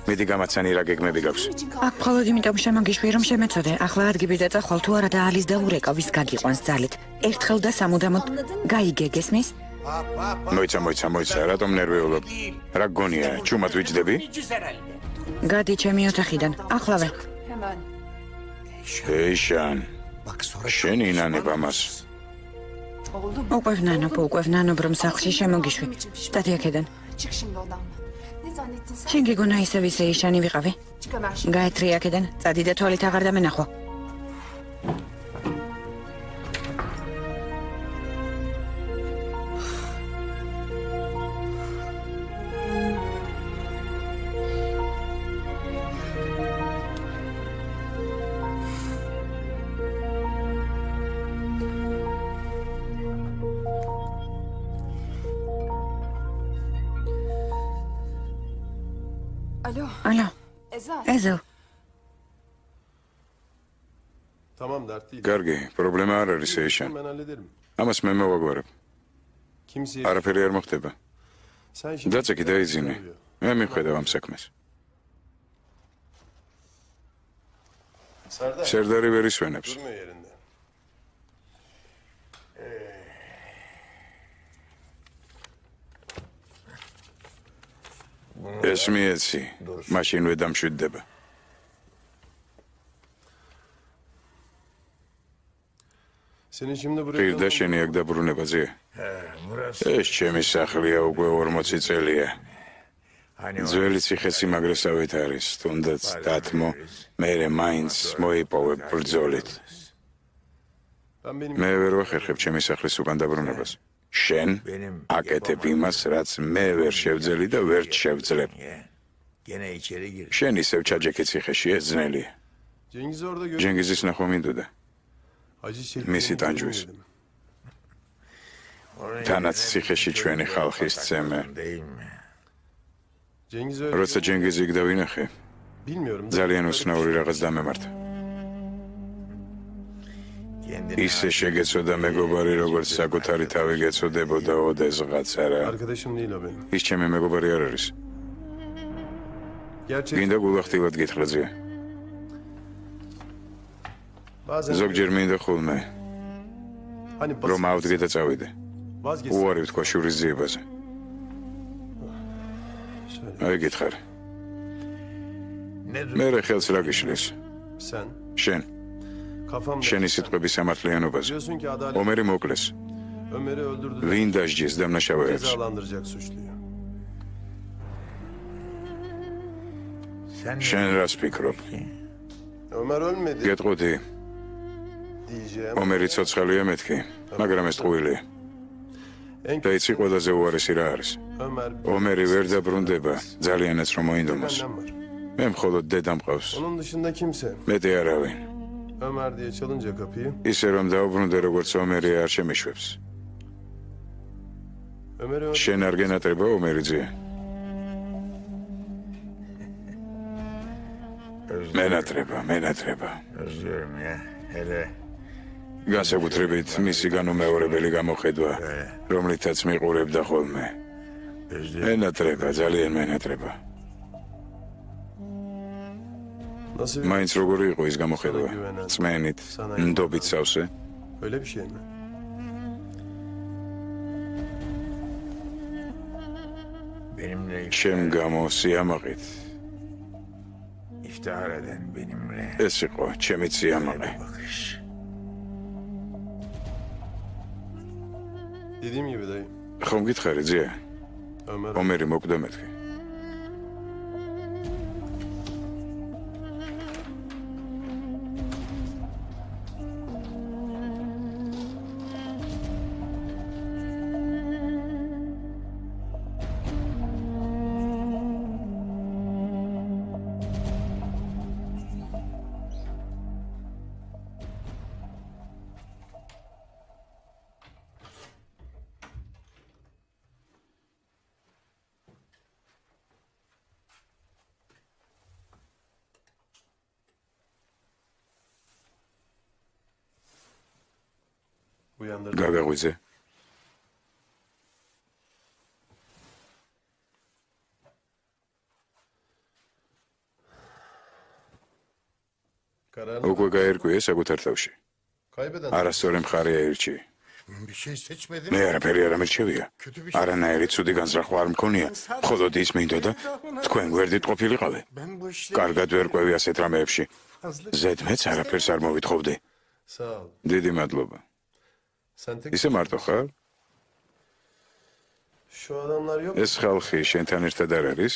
მიდი გამაცანი რა გეგმები გაქვს. აქ მხოლოდ იმიტომ შემოგიშვი რომ შემეწოდე. ახლა ადგები და წახვალ თუ არა და ალის და ურეკა ვის გაგიყვანს ძალით. ერთხელ და სამუდამოდ გაიგე გესმის? მოიცა, რატომ ნერვიულობ? რა გონია, ჩუმად ვიჯდები? გადი ჩემი ოთახიდან, ახლავე. ეიშან, შენ ინანებ ამას. უკვე ვნანობ რომ სახლში შემოგიშვი. სტადი აქედან. შენ გეგონა ისევ ისე ეიშანი ვიყავი? გაეთრი აქედან, წადი და თვალით აღარ დამენახო. Alo. Ezel. Კარგი, პრობლემა არ არის ეიშან. ამას მე მოვაგვარებ. არაფერი არ მოხდება. დაწეკი დაიძინე. მე მიხვედავ ამ საქმეს. სერდარი ვერ ისვენებს. ეს მიეცი, მაშინვე დამშვიდდება. პირდა შენი აქ დაბრუნებაზე? ეს ჩემი სახლია უკვე 40 წელია. ძველი ციხესიმაგრესავით არის, თუნდაც დათმო, მერე მაინც მოიპოვებ ბრძოლით. მე ვერ ვახერხებ ჩემი სახლის უკან დაბრუნებას. შენ აკეთებ იმას, რაც მე ვერ შევძელი და ვერ შევძლებ. შენ ისევ ჩაჯექი ციხეში, ეს ძნელია. ჯენგიზის ნახვა მინდოდა. მისი ტანჯვის. თანაც ციხეში ჩვენი ხალხის წემე. როცა ჯენგიზი იქ დავინახე, ძალიან უცნაური რაღაც დამემართა. ისე შეგეცოდა მეგობარი, როგორც საკუთარი თავი გეცოდებოდა ოდესღაც არა. ის ჩემი მეგობარი არ არის. გინდა გულახდილად გითხრაზე? ზოგჯერ მინდა ხოლმე, რომ ავდგე და წავიდე. უარი ვთქვა შურის ძიებაზე. აი გითხარ. მერე ხელს რა გიშლის? შენ. შენი სიტყვების სამართლიანობაზე. ომერი მოკლეს. ვინ დასჯეს დამნაშავეებს? შენ რას ფიქრობ? გეტყოდი. ომერი ცოცხალია მეთქი, მაგრამ ეს ტყუილია. და იცი ყველაზე უარესი რა არის? ომერი ვერ დაბრუნდება, ძალიანაც რომ მოინდომოს. მე მხოლოდ დედა მყავს. Onun dışında kimse. მეტი არავინ. Ömer diye çalınca kapıyı. ისე რომ დაუბრუნდე როგორც ომერი არ შემიშვებს. შენ არ გენატრება ომერიძე? მენატრება. განსაკუთრებით მისი განუმეორებელი გამოხედვა, რომლითაც მიყურებდა ხოლმე. მენატრება, ძალიან მენატრება. მაინც როგორი იყო ის გამოხედვა? წმენით, ნდობით სავსე? Öyle bir şey mi? შენ გამო სიამაყით. ეს იყო ჩემი სიამაყე. Dediğim gibi dayı. ხომ გითხარი ძია? ომერი მოკვდა მეთქი. გაგაღვიძე. უკვე გაერკვია საკუთარ თავში. არასწორი მხარე აირჩი. მე არაფერი არ ამირჩევია. არანაირი ცუდი განზრახვა არ მქონია. მხოლოდ ის მინდოდა თქვენ გვერდით ყოფილიყავე. კარგად ვერ ყვევი ასეთ რამეებში. ზედმეც არაფერს არ მოვითხოვდი. დიდი მადლობა. ისე მარტო ხარ? ეს ხალხი შენთან ერთად არ არის?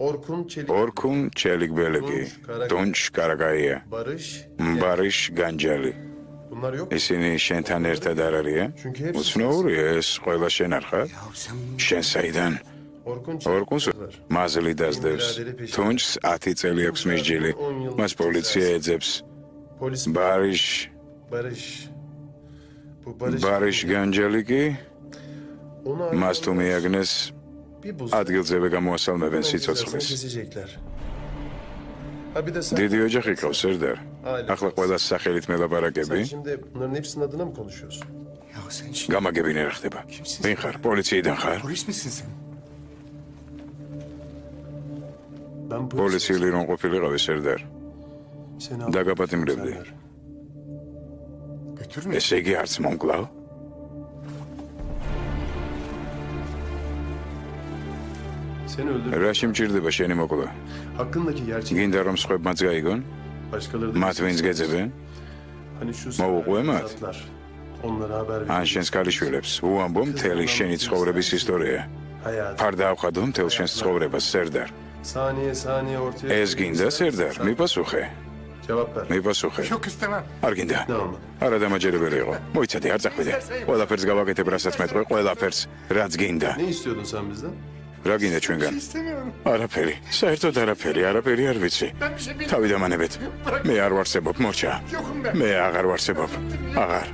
ორქუნ ჩელიკბელეკი, დონჩ კარაგაია, ბარიშ განჯალი. ისინი შენთან ერთად არ არიან? უცნაურია ეს ყველა შენ არ ხარ? შენ საიდან? ორქუნს მაზლი დასდევს. დონჩს 10 წელი აქვს მისჯილი. მას პოლიცია ეძებს. ბარიშ განჯალიკი მას თუ მიაგნეს ადგილზევე გამოასალმებენ სიცოცხლეს. დიდი ოჯახი ყავს სერდარ. ახლა ყველას სახელით მელაპარაკები? გამაგებინე რა ხდება? ვინ ხარ? პოლიციიდან ხარ? პოლიციელი რომ ყოფილიყავი სერდარ. დაგაპატიმრებდი. ესე იგი არც მომკლავ? რა შემჭირდება შენი მოკლა? გინდა რომ სხვებმაც გაიგონ? მათ ვინც გეძებენ? მოუყვე მათ? ან შენს ქალიშვილებს უამბო მთელი შენი ცხოვრების ისტორია. ფარ დაავხადო მთელ შენს ცხოვრებას სერდარ. ეს გინდა სერდარ? მიპასუხე. მიპასუხე. არ გინდა. არა დამაჯერებელი იყო. მოიცადე, არ წახვიდე. ყველაფერს გავაკეთებ, რასაც მეტყვი, ყველაფერს, რაც გინდა. რა გინდა ჩვენგან? არაფერი. საერთოდ არაფერი არ ვიცი. თავი დამანებეთ. მე არ ვარსებობ, მორჩა. მე აღარ ვარსებობ. აღარ.